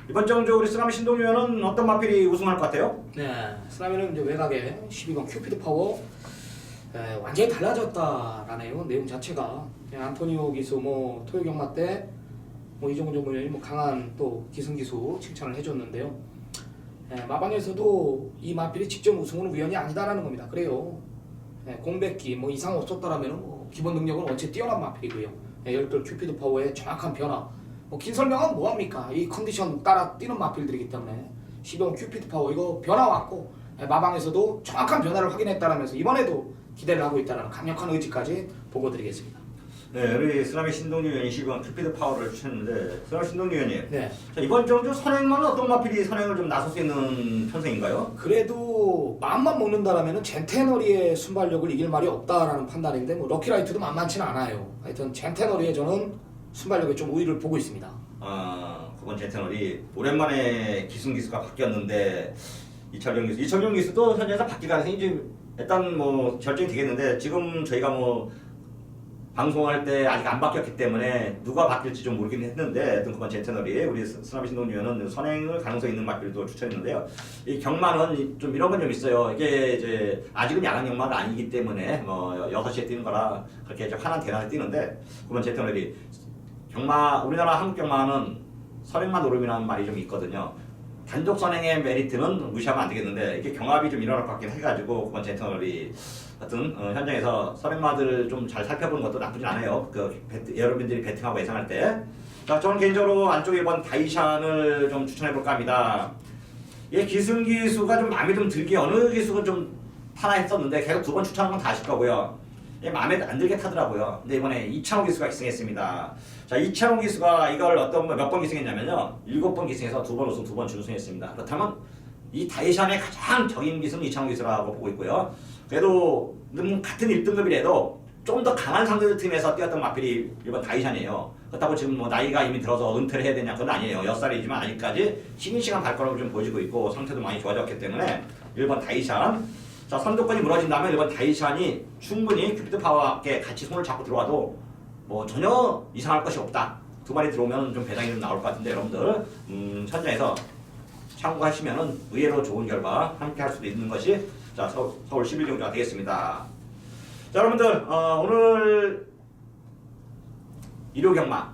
이번 정도 우리 쓰나미 신동률 위원은 어떤 마필이 우승할 것 같아요? 네, 쓰나미는 이제 외곽에 12번 큐피드 파워 완전히 달라졌다라네요. 내용 자체가 그냥 안토니오 기수 뭐 토요 경마 때 뭐 이종훈 전문위원이 뭐 강한 또 기승기수 칭찬을 해줬는데요. 마방에서도 이 마필이 직접 우승은 우연이 아니다라는 겁니다. 그래요. 공백기 뭐 이상 없었더라면 뭐 기본 능력은 원체 뛰어난 마필이고요. 열돌 큐피드 파워의 정확한 변화. 뭐 긴 설명은 뭐합니까? 이 컨디션 따라 뛰는 마필들이기 때문에 12번 큐피드 파워 이거 변화 왔고 마방에서도 정확한 변화를 확인했다라면서 이번에도 기대를 하고 있다는 강력한 의지까지 보고드리겠습니다. 네, 우리 쓰나미 신동률 위원이 12번 큐피드 파워를 추천했는데 쓰나미 신동률 위원님, 네. 자, 이번 정도 선행만은 어떤 마필이 선행을 좀 나설 수 있는 편성인가요? 그래도 마음만 먹는다라면 젠테너리의 순발력을 이길 말이 없다라는 판단인데 뭐 럭키라이트도 만만치는 않아요. 하여튼 젠테너리의 저는 순발력에 좀 우위를 보고 있습니다. 아, 그건 젠테널이 오랜만에 기승기수가 바뀌었는데 이철경 기수도 현재에서 바뀔 가능성이 좀 일단 뭐 결정이 되겠는데 지금 저희가 뭐 방송할 때 아직 안 바뀌었기 때문에 누가 바뀔지 좀 모르긴 했는데 하여튼 그건 젠테널이 우리 쓰나미 신동위원은 선행을 가능성 있는 마필도 추천했는데요. 이 경마는 좀 이런 건 좀 있어요. 이게 이제 아직은 야간 경마가 아니기 때문에 뭐 6시에 뛰는 거라 그렇게 좀 환한 대낮에 뛰는데 그건 젠테널이 경마 우리나라 한국 경마는 선행만 노름이라는 말이 좀 있거든요. 단독 선행의 메리트는 무시하면 안 되겠는데 이게 경합이 좀 일어날 것 같긴 해가지고 그건 젠테널이 하여튼 현장에서 선행마들을 좀 잘 살펴보는 것도 나쁘진 않아요. 여러분들이 배팅하고 예상할 때. 자, 저는 개인적으로 안쪽 1번 다이샨을 좀 추천해볼까 합니다. 얘 기승기수가 좀 마음에 좀 들게 어느 기수가 좀 타나 했었는데 계속 2번 추천한 건 다 아실 거고요. 얘 마음에 안 들게 타더라고요. 근데 이번에 이창호 기수가 기승했습니다. 자, 이창호 기수가 이걸 몇 번 기승했냐면요. 7번 기승해서 2번 우승, 2번 준우승했습니다. 그렇다면 이 다이샨의 가장 적인 기수는 이창호 기수라고 보고 있고요. 그래도 같은 1등급이라도 좀 더 강한 상대들 팀에서 뛰었던 마필이 이번 다이샨이에요. 그렇다고 지금 뭐 나이가 이미 들어서 은퇴를 해야 되냐 그건 아니에요. 6살이지만 아직까지 싱싱한 발걸음을 좀 보여주고 있고 상태도 많이 좋아졌기 때문에 1번 다이샨. 자, 선두권이 무너진다면 1번 다이샨이 충분히 큐피드 파워와 같이 손을 잡고 들어와도 뭐 전혀 이상할 것이 없다. 2마리 들어오면 좀 배당이 좀 나올 것 같은데 여러분들 현장에서 참고하시면은 의외로 좋은 결과 함께 할 수도 있는 것이 자, 서울 11경주가 되겠습니다. 자, 여러분들 오늘 일요 경마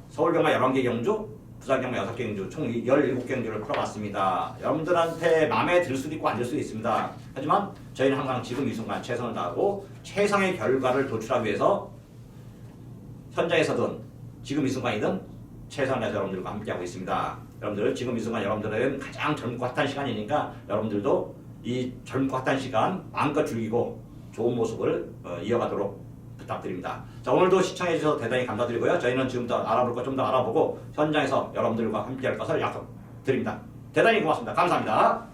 서울 경마 11개 경주, 부산 경마 6개 경주 총 17경주를 풀어봤습니다. 여러분들한테 마음에 들 수도 있고 안 들 수도 있습니다. 하지만 저희는 항상 지금 이 순간 최선을 다하고 최상의 결과를 도출하기 위해서 현장에서든 지금 이 순간이든 최선을 다해서 여러분들과 함께하고 있습니다. 여러분들 지금 이 순간 여러분들은 가장 젊고 핫한 시간이니까 여러분들도 이 젊고 핫한 시간 마음껏 즐기고 좋은 모습을 이어가도록 부탁드립니다. 자, 오늘도 시청해주셔서 대단히 감사드리고요. 저희는 지금부터 알아볼 것 좀 더 알아보고 현장에서 여러분들과 함께할 것을 약속드립니다. 대단히 고맙습니다. 감사합니다.